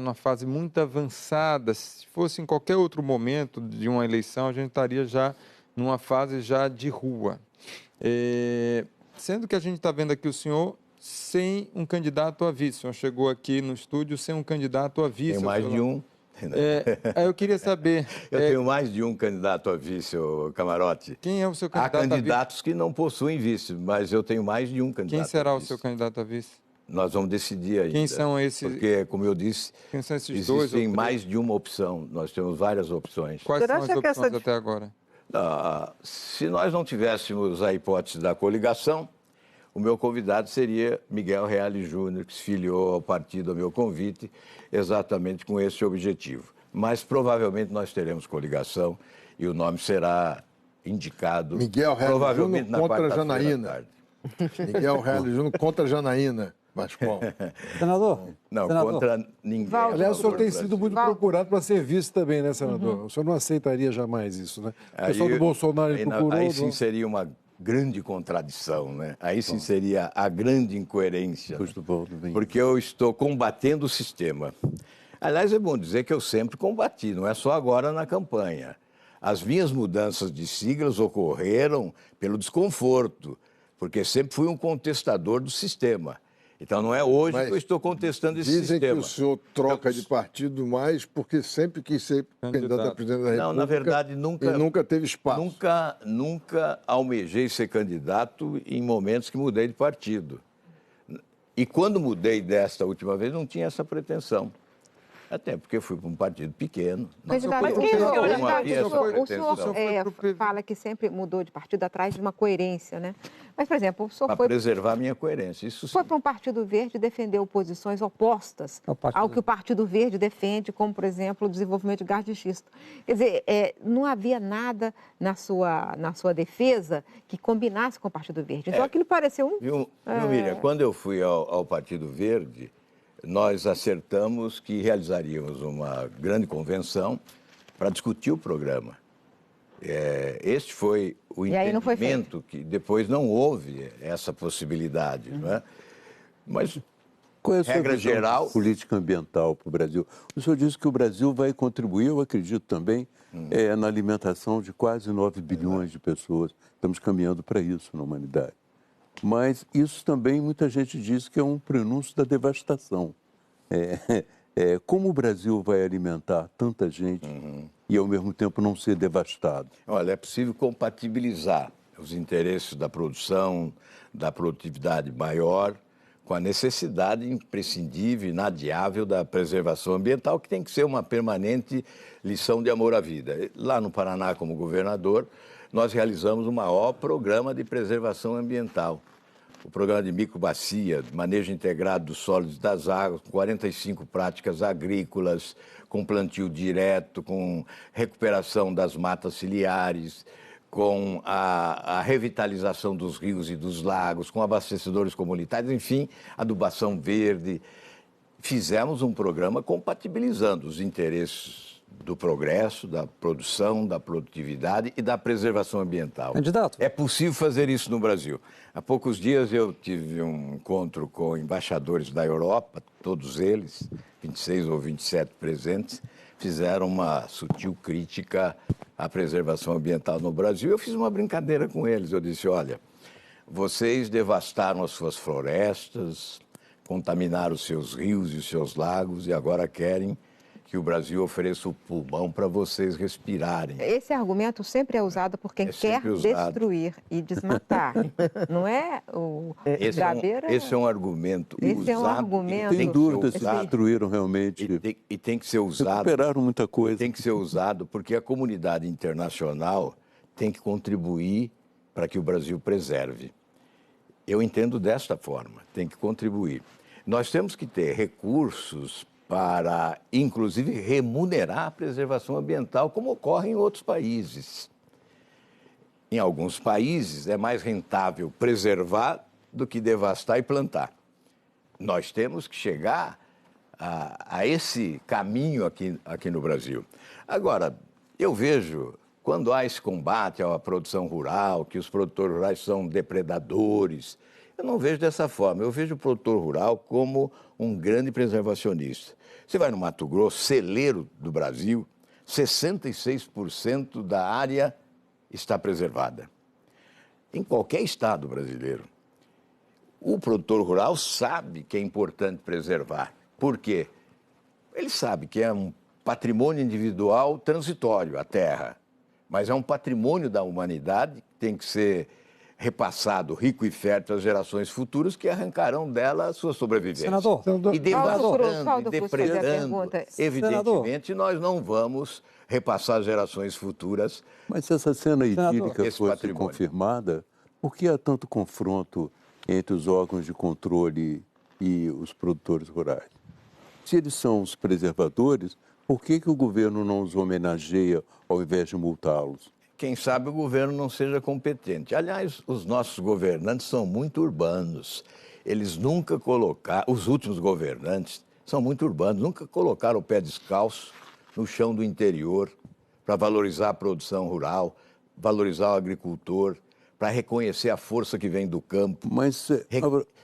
numa fase muito avançada. Se fosse em qualquer outro momento de uma eleição, a gente estaria já numa fase já de rua. Sendo que a gente está vendo aqui o senhor sem um candidato a vice. O senhor chegou aqui no estúdio sem um candidato a vice. Tem mais de um. Aí eu queria saber... Eu tenho mais de um candidato a vice, Camarote. Quem é o seu candidato a vice? Há candidatos que não possuem vice, mas eu tenho mais de um candidato Quem será a o vice. seu candidato a vice? Nós vamos decidir ainda. Quem são esses? Porque, como eu disse, Quem são esses dois? existem mais de uma opção. Nós temos várias opções. Quais são as opções até agora? Se nós não tivéssemos a hipótese da coligação, o meu convidado seria Miguel Reale Júnior, que se filiou ao partido a meu convite, exatamente com esse objetivo. Mas provavelmente nós teremos coligação e o nome será indicado Miguel Reale provavelmente Júnior na contra quarta-feira à Janaína. tarde. Miguel Reale Júnior contra Janaína Pascoal. Senador? Não, Senador. contra ninguém. Aliás, o senhor tem Brasil. sido muito procurado para ser vice também, né, senador? O senhor não aceitaria jamais isso, né? O pessoal do Bolsonaro ele procurou... Aí sim seria uma grande contradição, né? Aí sim seria a grande incoerência. Porque eu estou combatendo o sistema. Aliás, é bom dizer que eu sempre combati, não é só agora na campanha. As minhas mudanças de siglas ocorreram pelo desconforto, porque sempre fui um contestador do sistema. Então não é hoje que eu estou contestando esse sistema. Dizem que o senhor troca de partido mais porque sempre quis ser candidato a presidente da República. Não, na verdade, e nunca teve espaço. Nunca almejei ser candidato em momentos que mudei de partido. E quando mudei desta última vez, não tinha essa pretensão. Até porque fui para um partido pequeno. Mas o senhor fala que sempre mudou de partido atrás de uma coerência, né? Mas, por exemplo, o senhor para preservar a minha coerência, isso sim. Foi para um Partido Verde defender posições opostas ao que o Partido Verde defende, como, por exemplo, o desenvolvimento de gás de xisto. Quer dizer, não havia nada na sua defesa que combinasse com o Partido Verde. Então, aquilo pareceu Viu, Miriam, quando eu fui ao Partido Verde, nós acertamos que realizaríamos uma grande convenção para discutir o programa. Este foi o entendimento que depois não houve essa possibilidade, não é? Mas, qual é a sua regra visão geral, de política ambiental para o Brasil? O senhor disse que o Brasil vai contribuir, eu acredito também, na alimentação de quase 9 bilhões de pessoas. Estamos caminhando para isso na humanidade. Mas isso também muita gente diz que é um prenúncio da devastação. Como o Brasil vai alimentar tanta gente e, ao mesmo tempo, não ser devastado? Olha, é possível compatibilizar os interesses da produção, da produtividade maior, com a necessidade imprescindível, inadiável da preservação ambiental, que tem que ser uma permanente lição de amor à vida. Lá no Paraná, como governador, nós realizamos o maior programa de preservação ambiental. O programa de microbacia, manejo integrado dos sólidos e das águas, com 45 práticas agrícolas, com plantio direto, com recuperação das matas ciliares, com a revitalização dos rios e dos lagos, com abastecedores comunitários, enfim, adubação verde. Fizemos um programa compatibilizando os interesses do progresso, da produção, da produtividade e da preservação ambiental. Candidato. É possível fazer isso no Brasil. Há poucos dias eu tive um encontro com embaixadores da Europa, todos eles, 26 ou 27 presentes, fizeram uma sutil crítica à preservação ambiental no Brasil. Eu fiz uma brincadeira com eles. Eu disse, olha, vocês devastaram as suas florestas, contaminaram os seus rios e os seus lagos e agora querem que o Brasil ofereça o pulmão para vocês respirarem. Esse argumento sempre é usado por quem quer destruir e desmatar. Não é o Gabeira... Esse é um argumento usado. É um argumento... Tem dúvida se destruíram realmente. E tem que ser usado... Recuperaram muita coisa. Tem que ser usado porque a comunidade internacional tem que contribuir para que o Brasil preserve. Eu entendo desta forma, tem que contribuir. Nós temos que ter recursos para, inclusive, remunerar a preservação ambiental, como ocorre em outros países. Em alguns países é mais rentável preservar do que devastar e plantar. Nós temos que chegar a esse caminho aqui no Brasil. Agora, eu vejo, quando há esse combate à produção rural, que os produtores rurais são depredadores, eu não vejo dessa forma. Eu vejo o produtor rural como um grande preservacionista. Você vai no Mato Grosso, celeiro do Brasil, 66% da área está preservada. Em qualquer estado brasileiro. O produtor rural sabe que é importante preservar. Por quê? Ele sabe que é um patrimônio individual transitório, a terra. Mas é um patrimônio da humanidade que tem que ser repassado, rico e fértil às gerações futuras que arrancarão dela a sua sobrevivência. Senador, e devastando, e depredando. Evidentemente, nós não vamos repassar às gerações futuras. Mas se essa cena idílica fosse confirmada, por que há tanto confronto entre os órgãos de controle e os produtores rurais? Se eles são os preservadores, por que o governo não os homenageia ao invés de multá-los? Quem sabe o governo não seja competente. Aliás, os nossos governantes são muito urbanos. Eles nunca colocaram, os últimos governantes são muito urbanos, nunca colocaram o pé descalço no chão do interior para valorizar a produção rural, valorizar o agricultor, para reconhecer a força que vem do campo. Mas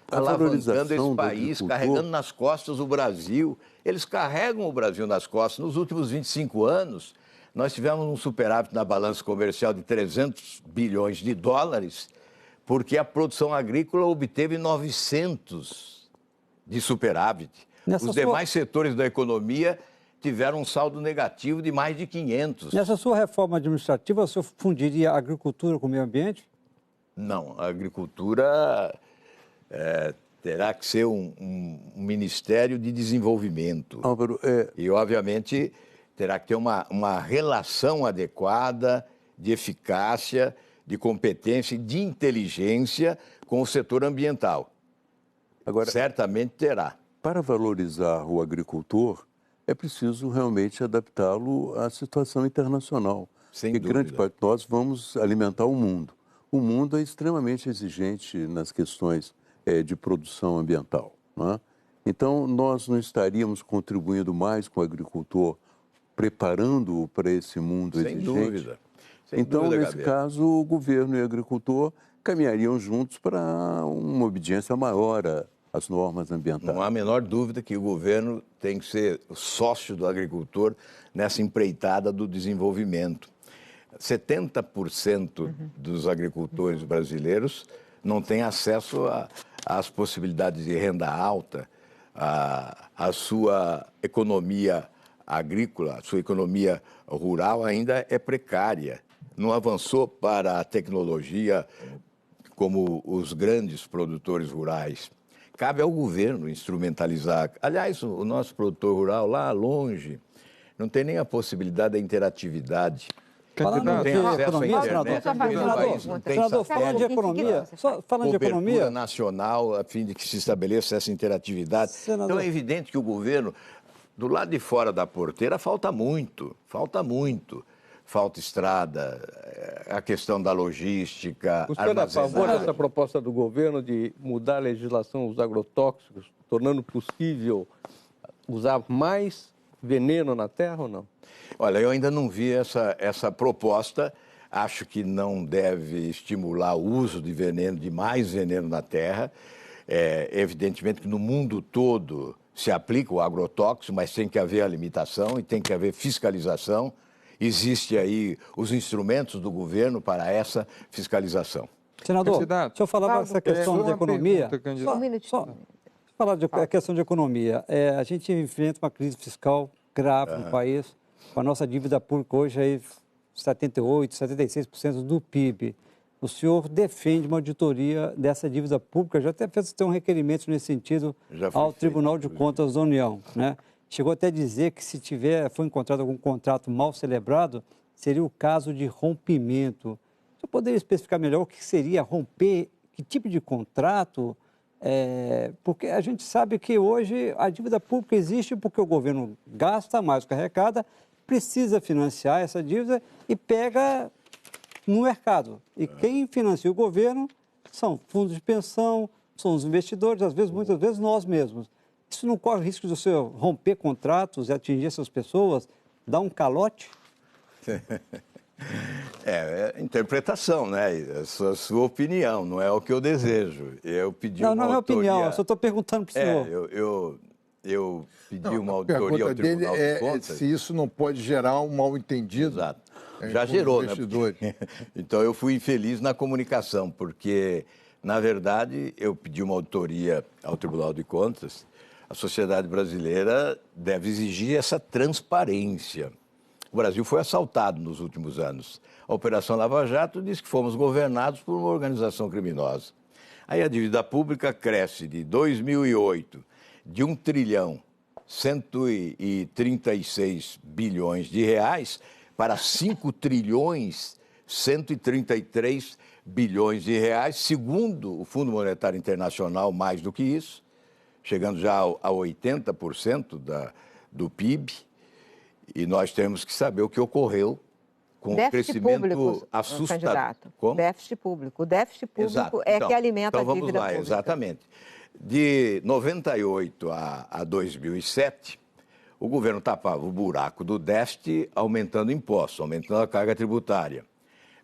alavancando esse país, carregando nas costas o Brasil. Eles carregam o Brasil nas costas. Nos últimos 25 anos, nós tivemos um superávit na balança comercial de 300 bilhões de dólares, porque a produção agrícola obteve 900 de superávit. Os demais setores da economia tiveram um saldo negativo de mais de 500. Nessa sua reforma administrativa, o senhor fundiria a agricultura com o meio ambiente? Não, a agricultura terá que ser um Ministério de Desenvolvimento. Álvaro, E, obviamente, terá que ter uma relação adequada de eficácia, de competência e de inteligência com o setor ambiental. Agora, certamente terá. Para valorizar o agricultor, é preciso realmente adaptá-lo à situação internacional. Sem dúvida. Grande parte de nós vamos alimentar o mundo. O mundo é extremamente exigente nas questões de produção ambiental. Não é? Então, nós não estaríamos contribuindo mais com o agricultor, preparando-o para esse mundo exigente? Sem dúvida. Então, nesse caso, o governo e o agricultor caminhariam juntos para uma obediência maior às normas ambientais. Não há a menor dúvida que o governo tem que ser sócio do agricultor nessa empreitada do desenvolvimento. 70% dos agricultores brasileiros não têm acesso às possibilidades de renda alta, a sua economia agrícola, a sua economia rural ainda é precária. Não avançou para a tecnologia como os grandes produtores rurais. Cabe ao governo instrumentalizar. Aliás, o nosso produtor rural lá longe não tem nem a possibilidade da interatividade. Falando de economia, senador, falando de economia, falando de economia nacional, a fim de que se estabeleça essa interatividade. Senador. Então é evidente que o governo, do lado de fora da porteira, falta muito. Falta estrada, a questão da logística, o senhor é a favor dessa proposta do governo de mudar a legislação dos agrotóxicos, tornando possível usar mais veneno na terra ou não? Olha, eu ainda não vi essa proposta. Acho que não deve estimular o uso de mais veneno na terra. Evidentemente que no mundo todo se aplica o agrotóxico, mas tem que haver a limitação e tem que haver fiscalização. Existem aí os instrumentos do governo para essa fiscalização. Senador, o senhor falava dessa questão de economia. Só falar de questão de economia. A gente enfrenta uma crise fiscal grave no país, com a nossa dívida pública hoje aí 78%, 76% do PIB. O senhor defende uma auditoria dessa dívida pública, já até fez um requerimento nesse sentido ao Tribunal de Contas da União, né? Chegou até a dizer que se for encontrado algum contrato mal celebrado, seria o caso de rompimento. O senhor poderia especificar melhor o que seria romper, que tipo de contrato? Porque a gente sabe que hoje a dívida pública existe porque o governo gasta mais do que arrecada, precisa financiar essa dívida e pega no mercado. E quem financia o governo são fundos de pensão, são os investidores, às vezes, muitas vezes, nós mesmos. Isso não corre o risco de você romper contratos e atingir essas pessoas, dar um calote? É interpretação, né? É a sua opinião, não é o que eu desejo. Eu pedi não, não é minha opinião, eu só estou perguntando para o senhor. Eu pedi uma auditoria ao Tribunal de Contas. Se isso não pode gerar um mal-entendido. Exato. Já gerou, né? Então eu fui infeliz na comunicação, porque, na verdade, eu pedi uma auditoria ao Tribunal de Contas. A sociedade brasileira deve exigir essa transparência. O Brasil foi assaltado nos últimos anos. A Operação Lava Jato diz que fomos governados por uma organização criminosa. Aí a dívida pública cresce de 2008 de 1 trilhão 136 bilhões de reais para 5 trilhões 133 bilhões de reais, segundo o Fundo Monetário Internacional, mais do que isso, chegando já a 80% do PIB. E nós temos que saber o que ocorreu com o crescimento assustador. Como? Déficit público. O déficit público que alimenta a dívida pública. Vamos lá, exatamente. De 98 a 2007, o governo tapava o buraco do déficit aumentando impostos, aumentando a carga tributária.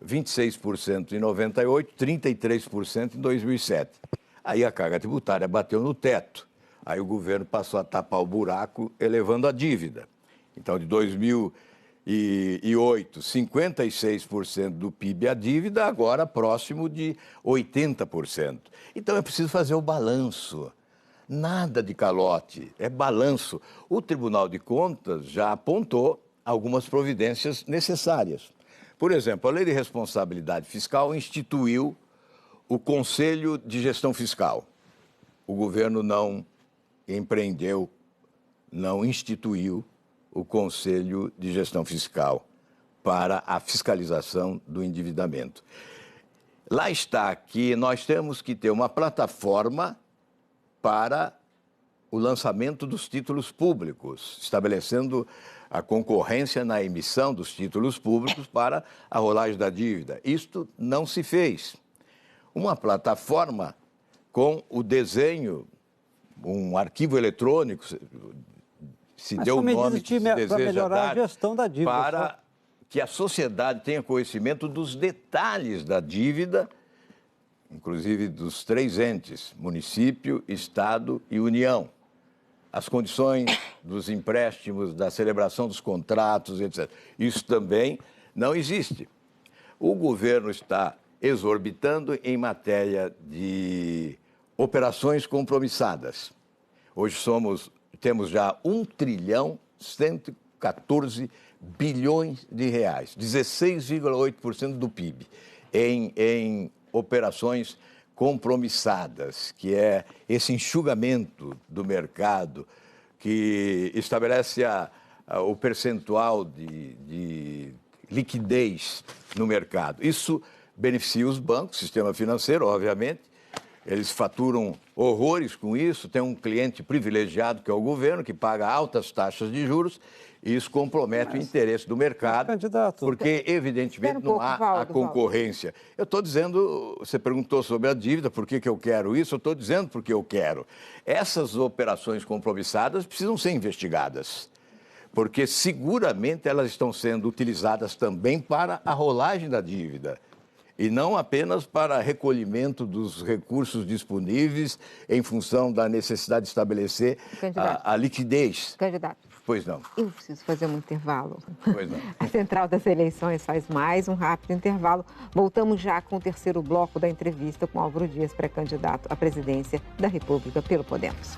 26% em 98, 33% em 2007. Aí a carga tributária bateu no teto. Aí o governo passou a tapar o buraco, elevando a dívida. Então, de 2008, 56% do PIB a dívida, agora próximo de 80%. Então, é preciso fazer o balanço. Nada de calote, é balanço. O Tribunal de Contas já apontou algumas providências necessárias. Por exemplo, a Lei de Responsabilidade Fiscal instituiu o Conselho de Gestão Fiscal. O governo não empreendeu, não instituiu o Conselho de Gestão Fiscal para a fiscalização do endividamento. Lá está que nós temos que ter uma plataforma para o lançamento dos títulos públicos, estabelecendo a concorrência na emissão dos títulos públicos para a rolagem da dívida. Isto não se fez. Uma plataforma com o desenho, um arquivo eletrônico, se deu o nome que se deseja dar, gestão da dívida, para que a sociedade tenha conhecimento dos detalhes da dívida, inclusive dos 3 entes, município, Estado e União. As condições dos empréstimos, da celebração dos contratos, etc. Isso também não existe. O governo está exorbitando em matéria de operações compromissadas. Hoje temos já 1 trilhão 114 bilhões de reais, 16,8% do PIB, em operações compromissadas, que é esse enxugamento do mercado que estabelece o percentual de liquidez no mercado. Isso beneficia os bancos, sistema financeiro, obviamente. Eles faturam horrores com isso, tem um cliente privilegiado que é o governo, que paga altas taxas de juros, e isso compromete o interesse do mercado, porque evidentemente não há a concorrência. Eu estou dizendo, você perguntou sobre a dívida, por que eu quero isso, eu estou dizendo porque eu quero. Essas operações compromissadas precisam ser investigadas, porque seguramente elas estão sendo utilizadas também para a rolagem da dívida. E não apenas para recolhimento dos recursos disponíveis em função da necessidade de estabelecer a liquidez. Candidato. Pois não. Eu preciso fazer um intervalo. Pois não. A Central das Eleições faz mais um rápido intervalo. Voltamos já com o terceiro bloco da entrevista com Álvaro Dias, pré-candidato à presidência da República pelo Podemos.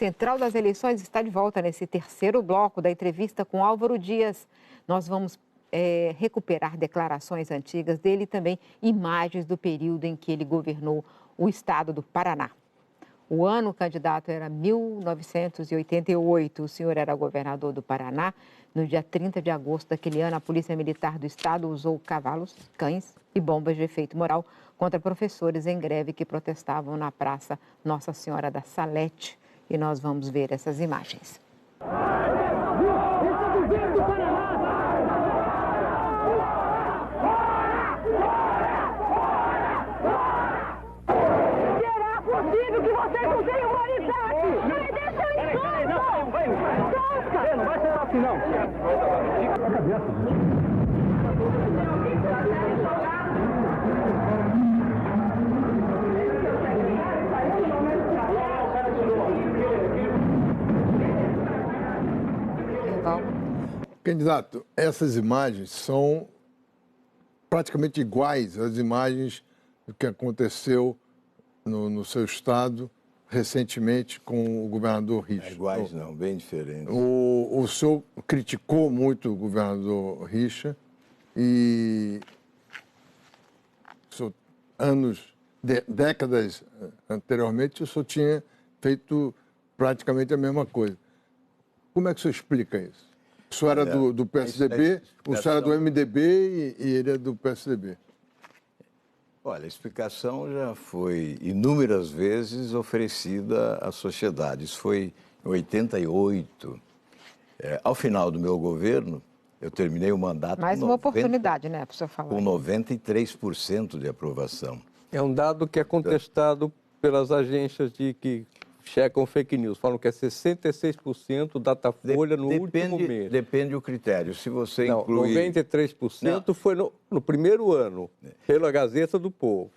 Central das Eleições está de volta nesse terceiro bloco da entrevista com Álvaro Dias. Nós vamos recuperar declarações antigas dele e também imagens do período em que ele governou o estado do Paraná. O ano, candidato, era 1988. O senhor era governador do Paraná. No dia 30 de agosto daquele ano, a Polícia Militar do Estado usou cavalos, cães e bombas de efeito moral contra professores em greve que protestavam na Praça Nossa Senhora da Salete. E nós vamos ver essas imagens. Será possível que vocês não venham morizar aqui? Me deixa em paz! Não vai ser assim, não. Fica a cabeça. Candidato, essas imagens são praticamente iguais às imagens do que aconteceu no seu estado recentemente com o governador Richa. Iguais não, bem diferentes. O senhor criticou muito o governador Richa e décadas anteriormente o senhor tinha feito praticamente a mesma coisa. Como é que o senhor explica isso? O senhor era do PSDB, o senhor era do MDB e ele é do PSDB. Olha, a explicação já foi inúmeras vezes oferecida à sociedade. Isso foi em 88. Ao final do meu governo, eu terminei o mandato Mais uma oportunidade, né, para o senhor falar. Com 93% de aprovação. É um dado que é contestado pelas agências que checam fake news. Falam que é 66% Datafolha no último mês. Depende do critério. Se você inclui... 93% foi no primeiro ano, pela Gazeta do Povo.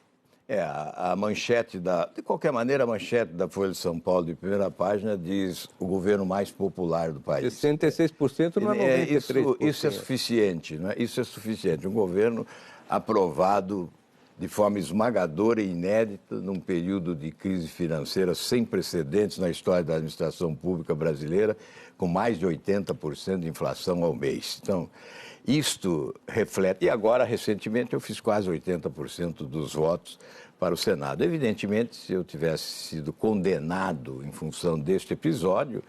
A manchete de qualquer maneira, a manchete da Folha de São Paulo, de primeira página, diz o governo mais popular do país. 66% não é 93%. Isso é suficiente, não é? Isso é suficiente. Um governo aprovado de forma esmagadora e inédita num período de crise financeira sem precedentes na história da administração pública brasileira, com mais de 80% de inflação ao mês. Então, isto reflete... E agora, recentemente, eu fiz quase 80% dos votos para o Senado. Evidentemente, se eu tivesse sido condenado em função deste episódio,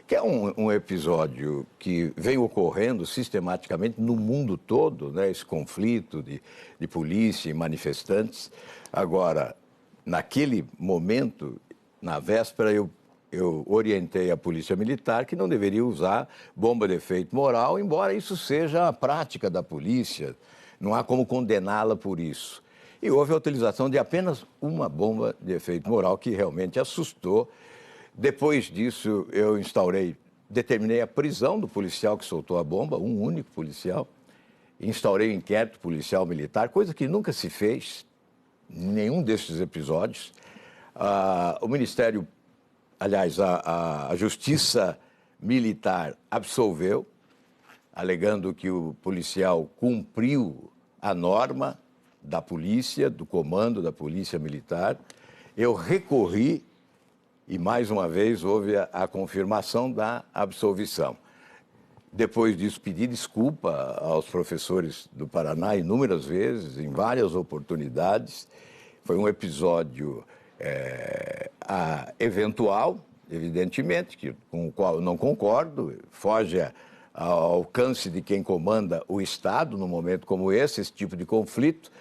que é um episódio que vem ocorrendo sistematicamente no mundo todo, né, esse conflito de polícia e manifestantes. Agora, naquele momento, na véspera, eu orientei a Polícia Militar que não deveria usar bomba de efeito moral, embora isso seja a prática da polícia, não há como condená-la por isso. E houve a utilização de apenas uma bomba de efeito moral, que realmente assustou. Depois disso, eu determinei a prisão do policial que soltou a bomba, um único policial. Instaurei um inquérito policial militar, coisa que nunca se fez em nenhum desses episódios. O Ministério, aliás, a Justiça Militar absolveu, alegando que o policial cumpriu a norma da polícia, do comando da Polícia Militar. Eu recorri e, mais uma vez, houve a confirmação da absolvição. Depois disso, pedi desculpa aos professores do Paraná inúmeras vezes, em várias oportunidades. Foi um episódio eventual, evidentemente, com o qual eu não concordo, foge ao alcance de quem comanda o Estado num momento como esse tipo de conflito.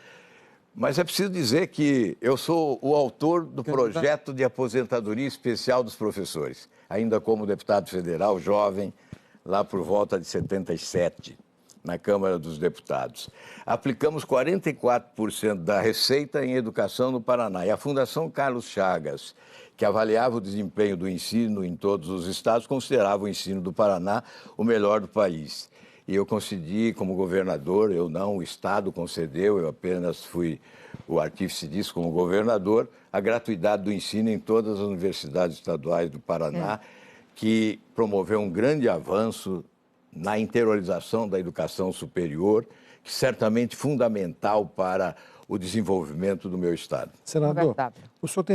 Mas é preciso dizer que eu sou o autor do projeto de aposentadoria especial dos professores, ainda como deputado federal jovem, lá por volta de 77, na Câmara dos Deputados. Aplicamos 44% da receita em educação no Paraná. E a Fundação Carlos Chagas, que avaliava o desempenho do ensino em todos os estados, considerava o ensino do Paraná o melhor do país. E eu concedi como governador, eu não, o Estado concedeu, eu apenas fui o artífice disso como governador, a gratuidade do ensino em todas as universidades estaduais do Paraná, que promoveu um grande avanço na interiorização da educação superior, que certamente fundamental para o desenvolvimento do meu Estado. Senador, o senhor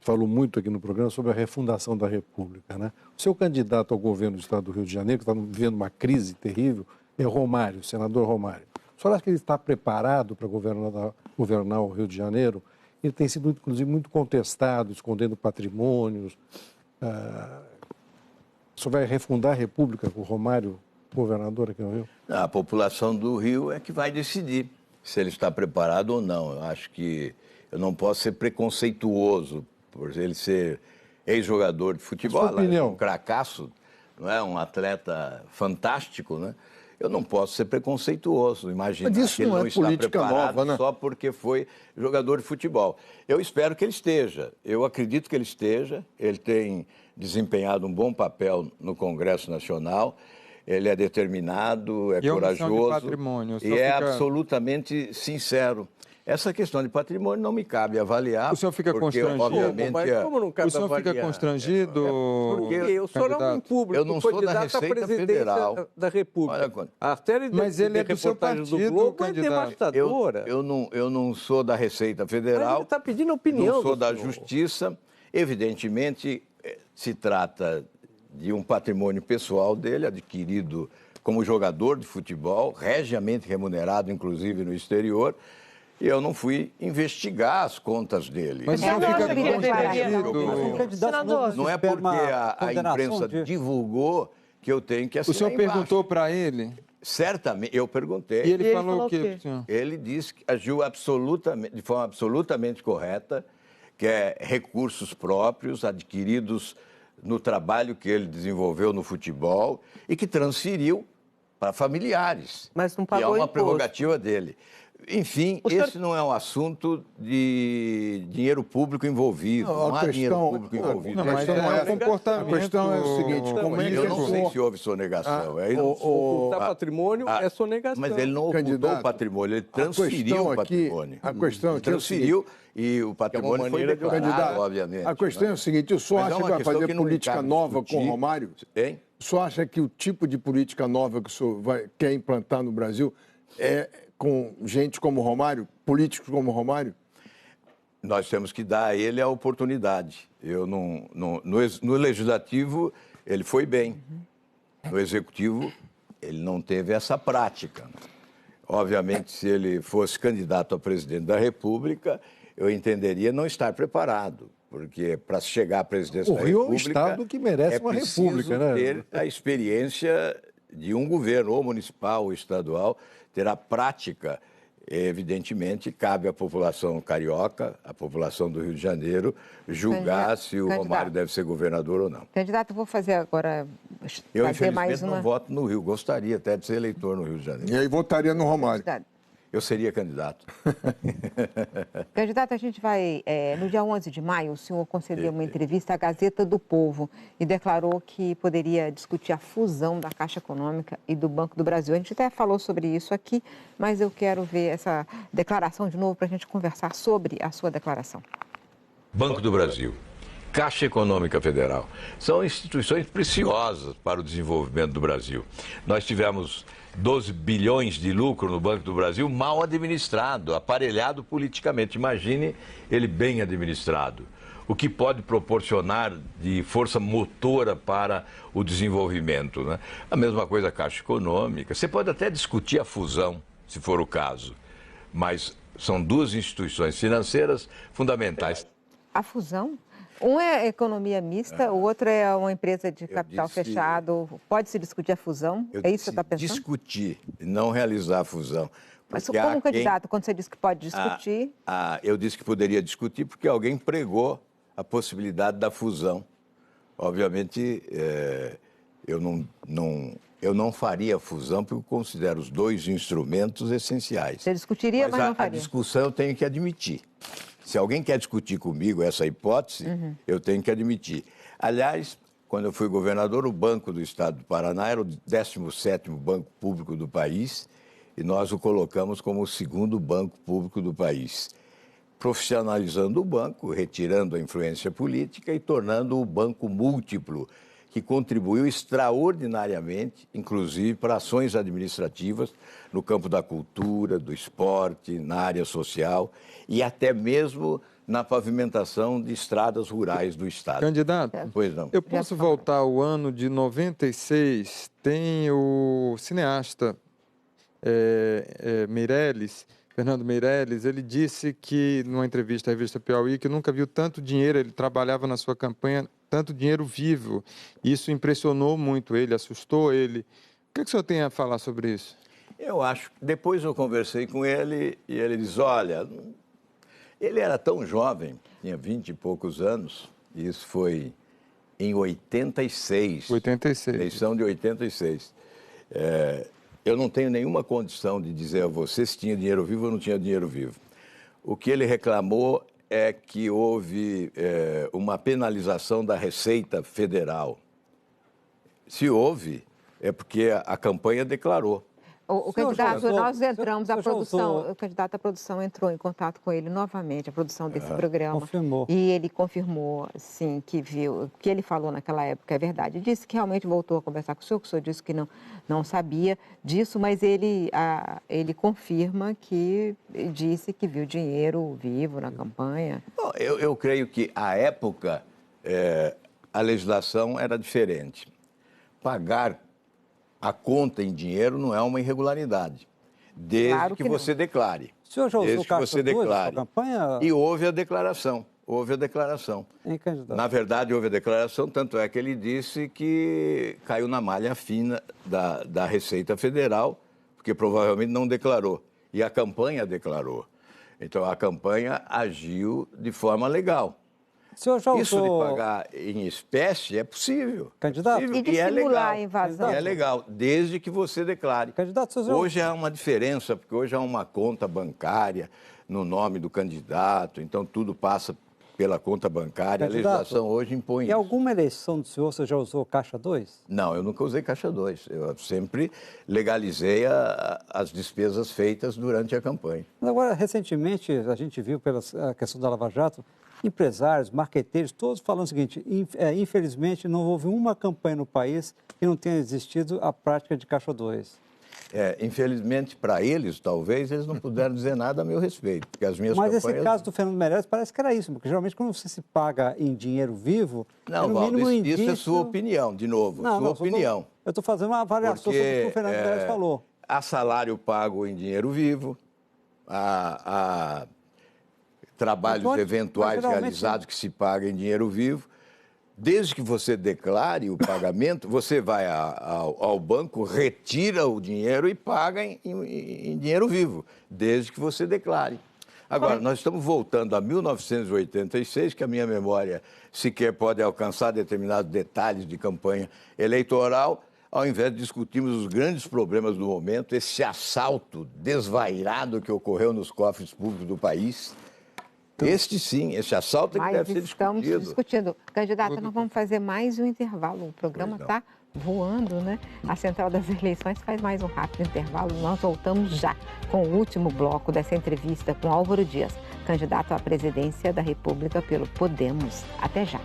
falou muito aqui no programa sobre a refundação da República, né? O seu candidato ao governo do Estado do Rio de Janeiro, que está vivendo uma crise terrível, é Romário, o senador Romário. O senhor acha que ele está preparado para governar o Rio de Janeiro? Ele tem sido, inclusive, muito contestado, escondendo patrimônios. O senhor vai refundar a República com o Romário, governador aqui no Rio? A população do Rio é que vai decidir se ele está preparado ou não. Eu acho que eu não posso ser preconceituoso por ele ser ex-jogador de futebol, um cracaço, não é? Um atleta fantástico, né? Eu não posso ser preconceituoso, imaginar que ele não está preparado nova, né? Só porque foi jogador de futebol. Eu espero que ele esteja, eu acredito que ele esteja, ele tem desempenhado um bom papel no Congresso Nacional, ele é determinado, é corajoso e é absolutamente sincero. Essa questão de patrimônio não me cabe avaliar. O senhor fica constrangido? Obviamente, mas como não cabe avaliar? O senhor fica constrangido? Porque o senhor é um público, eu não sou da Receita Federal da República. A série de, mas ele é do seu partido, do Globo é devastadora. Eu não sou da Receita Federal. Mas ele está pedindo opinião. Não sou da Justiça. Evidentemente, se trata de um patrimônio pessoal dele, adquirido como jogador de futebol, regiamente remunerado, inclusive no exterior. E eu não fui investigar as contas dele. Mas não fica constrangido. Não é porque a imprensa divulgou que eu tenho que assinar. O senhor perguntou para ele? Certamente, eu perguntei. E ele falou o quê, senhor? Ele disse que agiu de forma absolutamente correta, que é recursos próprios adquiridos no trabalho que ele desenvolveu no futebol e que transferiu para familiares. Mas não pagou imposto. É uma imposto. Prerrogativa dele. Enfim, esse não é um assunto de dinheiro público envolvido. Não há dinheiro público envolvido. Não, mas a questão é o seguinte, como é que eu não sei se houve sonegação. Ocultar patrimônio é sonegação. Mas ele não ocultou o patrimônio, ele transferiu o patrimônio. A questão aqui transferiu e o patrimônio foi declarado, obviamente. A questão é o seguinte, o senhor acha que vai fazer política nova com o Romário? Hein? O senhor acha que o tipo de política nova que o senhor quer implantar no Brasil é com gente como Romário, políticos como Romário? Nós temos que dar a ele a oportunidade. No Legislativo, ele foi bem. No Executivo, ele não teve essa prática. Obviamente, se ele fosse candidato a presidente da República, eu entenderia não estar preparado. Porque para chegar à presidência da República... O Rio é um estado que merece uma república, né? Ter a experiência de um governo, ou municipal ou estadual, ter a prática. Evidentemente, cabe à população carioca, à população do Rio de Janeiro, julgar se o Romário deve ser governador ou não. Candidato, eu vou fazer agora... Eu, infelizmente, não voto no Rio. Gostaria até de ser eleitor no Rio de Janeiro. E aí votaria no Romário? Eu seria candidato. Candidato, a gente vai... no dia 11 de maio, o senhor concedeu uma entrevista à Gazeta do Povo e declarou que poderia discutir a fusão da Caixa Econômica e do Banco do Brasil. A gente até falou sobre isso aqui, mas eu quero ver essa declaração de novo para a gente conversar sobre a sua declaração. Banco do Brasil, Caixa Econômica Federal, são instituições preciosas para o desenvolvimento do Brasil. Nós tivemos 12 bilhões de lucro no Banco do Brasil, mal administrado, aparelhado politicamente. Imagine ele bem administrado. O que pode proporcionar de força motora para o desenvolvimento, né? A mesma coisa a Caixa Econômica. Você pode até discutir a fusão, se for o caso, mas são duas instituições financeiras fundamentais. A fusão? Um é economia mista, o outro é uma empresa de capital fechado. Pode-se discutir a fusão? É isso que você está pensando? Discutir, não realizar a fusão. Mas como candidato, quando você disse que pode discutir... eu disse que poderia discutir porque alguém pregou a possibilidade da fusão. Obviamente, eu não faria a fusão porque eu considero os dois instrumentos essenciais. Você discutiria, mas não faria. A discussão eu tenho que admitir. Se alguém quer discutir comigo essa hipótese, eu tenho que admitir. Aliás, quando eu fui governador, o Banco do Estado do Paraná era o 17º banco público do país e nós o colocamos como o 2º banco público do país, profissionalizando o banco, retirando a influência política e tornando o banco múltiplo, que contribuiu extraordinariamente, inclusive para ações administrativas no campo da cultura, do esporte, na área social e até mesmo na pavimentação de estradas rurais do Estado. Candidato, Pois não. eu posso voltar ao ano de 96, tem o cineasta Meirelles, Fernando Meirelles, ele disse que, numa entrevista à revista Piauí, que nunca viu tanto dinheiro, ele trabalhava na sua campanha, tanto dinheiro vivo. Isso impressionou muito ele, assustou ele. O que o senhor tem a falar sobre isso? Eu acho. Depois eu conversei com ele e ele diz, olha, ele era tão jovem, tinha 20 e poucos anos, e isso foi em 86. 86. Eleição de 86. Eu não tenho nenhuma condição de dizer a você se tinha dinheiro vivo ou não tinha dinheiro vivo. O que ele reclamou é que houve uma penalização da Receita Federal. Se houve, é porque a campanha declarou. O candidato, nós entramos, o candidato à produção entrou em contato com ele novamente, a produção desse programa. Confirmou. E ele confirmou, sim, que viu, o que ele falou naquela época é verdade. Disse que realmente voltou a conversar com o senhor disse que não sabia disso, mas ele confirma que disse que viu dinheiro vivo na campanha. Bom, eu creio que, à época, a legislação era diferente. Pagar a conta em dinheiro não é uma irregularidade, desde Claro que você declare. O senhor já usou Desde que Caixa você 2 na declare. sua campanha? E houve a declaração. Houve a declaração. Hein, candidato? Na verdade, houve a declaração, tanto é que ele disse que caiu na malha fina da Receita Federal, porque provavelmente não declarou. E a campanha declarou. Então, a campanha agiu de forma legal. O senhor já Isso de usou... pagar em espécie é possível. Candidato? É possível, E de é simular legal. a invasão. É legal, desde que você declare. Candidato, o senhor já... Hoje há uma diferença, porque hoje há uma conta bancária no nome do candidato, então tudo passa pela conta bancária. Candidato, a legislação hoje impõe Em isso. alguma eleição do senhor, você já usou Caixa 2? Não, eu nunca usei Caixa 2. Eu sempre legalizei as despesas feitas durante a campanha. Mas agora, recentemente, a gente viu pela questão da Lava Jato, empresários, marqueteiros, todos falando o seguinte, infelizmente não houve uma campanha no país que não tenha existido a prática de Caixa 2. Infelizmente, para eles, talvez, eles não puderam dizer nada a meu respeito, porque as minhas Mas campanhas... esse caso do Fernando Meirelles parece que era isso, porque geralmente quando você se paga em dinheiro vivo, Não, no Valdo, mínimo isso é indício... sua opinião, de novo, Não, opinião. Eu estou fazendo uma avaliação sobre o que o Fernando Meirelles falou. Há salário pago em dinheiro vivo, há trabalhos Mas eventuais geralmente- realizados que se pagam em dinheiro vivo. Desde que você declare o pagamento, você vai ao banco, retira o dinheiro e paga em dinheiro vivo, desde que você declare. Agora, nós estamos voltando a 1986, que a minha memória sequer pode alcançar determinados detalhes de campanha eleitoral, ao invés de discutirmos os grandes problemas do momento, esse assalto desvairado que ocorreu nos cofres públicos do país. Esse assalto é que Mas deve ser estamos discutido. discutindo. Candidata, nós vamos fazer mais um intervalo. O programa está voando, né? A Central das Eleições faz mais um rápido intervalo. Nós voltamos já com o último bloco dessa entrevista com Álvaro Dias, candidato à presidência da República pelo Podemos. Até já.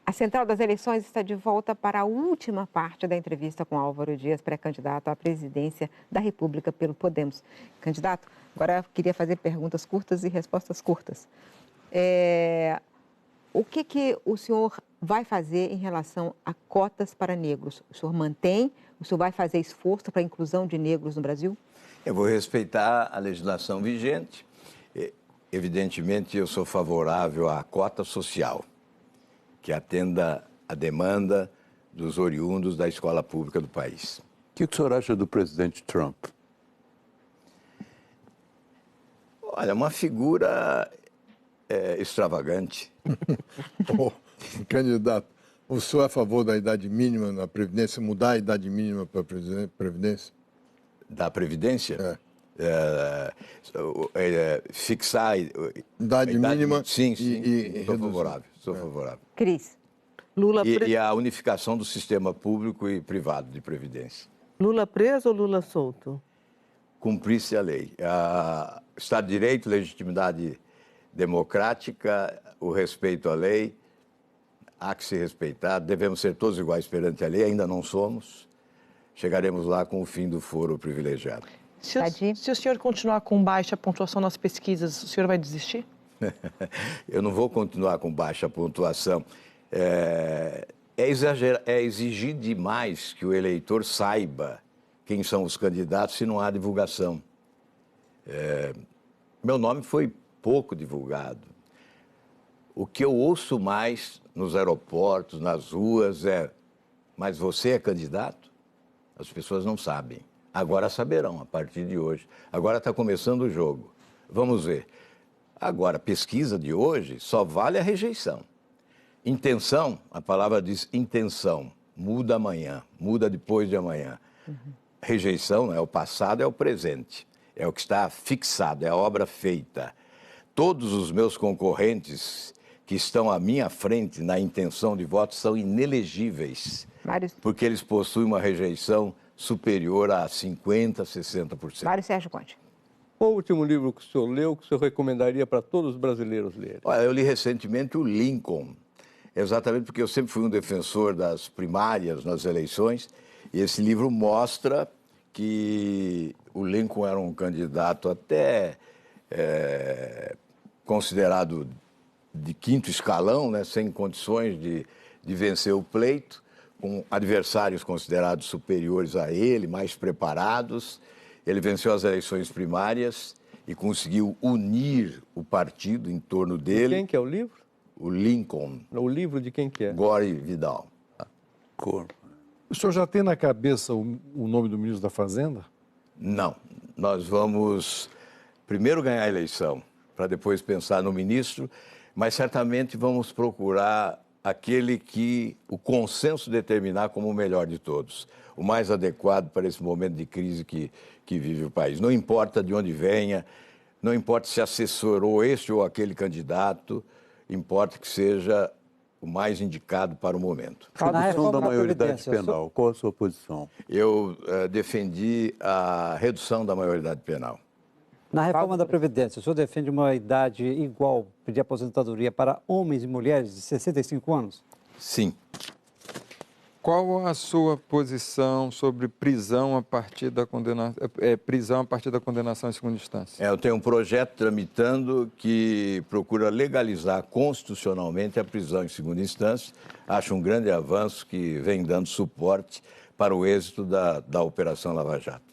A Central das Eleições está de volta para a última parte da entrevista com Álvaro Dias, pré-candidato à presidência da República pelo Podemos. Candidato, agora eu queria fazer perguntas curtas e respostas curtas. O que o senhor vai fazer em relação a cotas para negros? O senhor mantém? O senhor vai fazer esforço para a inclusão de negros no Brasil? Eu vou respeitar a legislação vigente. Evidentemente, eu sou favorável à cota social, que atenda a demanda dos oriundos da escola pública do país. O que o senhor acha do presidente Trump? Olha, uma figura extravagante. Candidato, o senhor é a favor da idade mínima na Previdência, mudar a idade mínima para a Previdência? Da Previdência? fixar... Idade mínima Sim, e sou favorável, sou favorável. Cris. Lula E a unificação do sistema público e privado de previdência. Lula preso ou Lula solto? Cumprir-se a lei. Estado de Direito, legitimidade democrática, o respeito à lei, há que se respeitar, devemos ser todos iguais perante a lei, ainda não somos, chegaremos lá com o fim do foro privilegiado. Se o senhor continuar com baixa pontuação nas pesquisas, o senhor vai desistir? Eu não vou continuar com baixa pontuação. É exigir demais que o eleitor saiba quem são os candidatos se não há divulgação. Meu nome foi pouco divulgado. O que eu ouço mais nos aeroportos, nas ruas, mas você é candidato? As pessoas não sabem. Agora saberão, a partir de hoje. Agora está começando o jogo. Vamos ver. Agora, a pesquisa de hoje só vale a rejeição. Intenção, a palavra diz intenção, muda amanhã, muda depois de amanhã. Rejeição não é o passado, é o presente. É o que está fixado, é a obra feita. Todos os meus concorrentes que estão à minha frente na intenção de voto são inelegíveis, porque eles possuem uma rejeição superior a 50%, 60%. Mário Sérgio Conte. Qual o último livro que o senhor leu que o senhor recomendaria para todos os brasileiros lerem? Olha, eu li recentemente o Lincoln, exatamente porque eu sempre fui um defensor das primárias nas eleições, e esse livro mostra que o Lincoln era um candidato até considerado de quinto escalão, né, sem condições de vencer o pleito, com adversários considerados superiores a ele, mais preparados. Ele venceu as eleições primárias e conseguiu unir o partido em torno dele. De quem que é o livro? O Lincoln. O livro de quem que é? Gore Vidal. O senhor já tem na cabeça o nome do ministro da Fazenda? Não. Nós vamos primeiro ganhar a eleição, para depois pensar no ministro, mas certamente vamos procurar aquele que o consenso determinar como o melhor de todos, o mais adequado para esse momento de crise que vive o país. Não importa de onde venha, não importa se assessorou este ou aquele candidato, importa que seja o mais indicado para o momento. A questão da maioridade penal, qual a sua posição? Eu defendi a redução da maioridade penal. Na reforma da Previdência, o senhor defende uma idade igual de aposentadoria para homens e mulheres de 65 anos? Sim. Qual a sua posição sobre prisão a partir da condenação em segunda instância? Eu tenho um projeto tramitando que procura legalizar constitucionalmente a prisão em segunda instância. Acho um grande avanço que vem dando suporte para o êxito da Operação Lava Jato.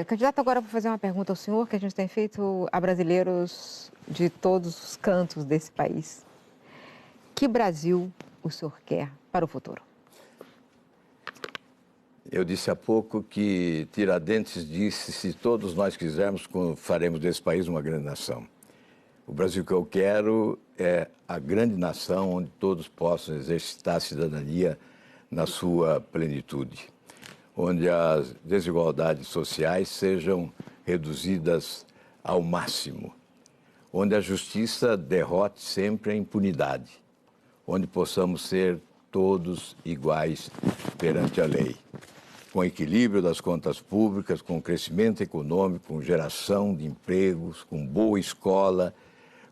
Candidato, agora vou fazer uma pergunta ao senhor que a gente tem feito a brasileiros de todos os cantos desse país. Que Brasil o senhor quer para o futuro? Eu disse há pouco que Tiradentes disse: se todos nós quisermos, faremos desse país uma grande nação. O Brasil que eu quero é a grande nação onde todos possam exercitar a cidadania na sua plenitude, onde as desigualdades sociais sejam reduzidas ao máximo, onde a justiça derrote sempre a impunidade, onde possamos ser todos iguais perante a lei, com equilíbrio das contas públicas, com crescimento econômico, com geração de empregos, com boa escola,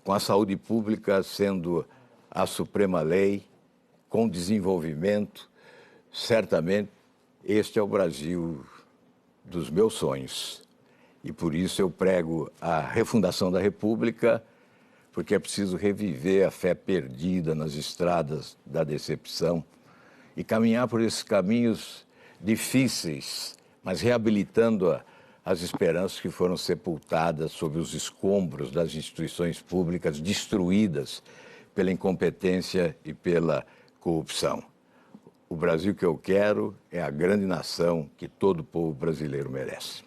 com a saúde pública sendo a suprema lei, com desenvolvimento. Certamente, este é o Brasil dos meus sonhos. E por isso eu prego a refundação da República, porque é preciso reviver a fé perdida nas estradas da decepção e caminhar por esses caminhos difíceis, mas reabilitando as esperanças que foram sepultadas sob os escombros das instituições públicas destruídas pela incompetência e pela corrupção. O Brasil que eu quero é a grande nação que todo povo brasileiro merece.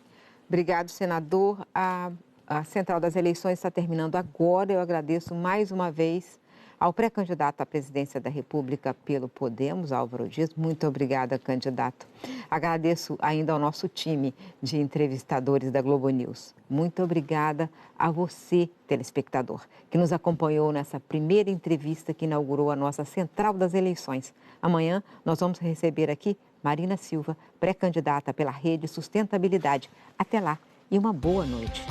Obrigado, senador. A Central das Eleições está terminando agora. Eu agradeço mais uma vez Ao pré-candidato à presidência da República pelo Podemos, Álvaro Dias, muito obrigada, candidato. Agradeço ainda ao nosso time de entrevistadores da Globo News. Muito obrigada a você, telespectador, que nos acompanhou nessa primeira entrevista que inaugurou a nossa Central das Eleições. Amanhã nós vamos receber aqui Marina Silva, pré-candidata pela Rede Sustentabilidade. Até lá e uma boa noite.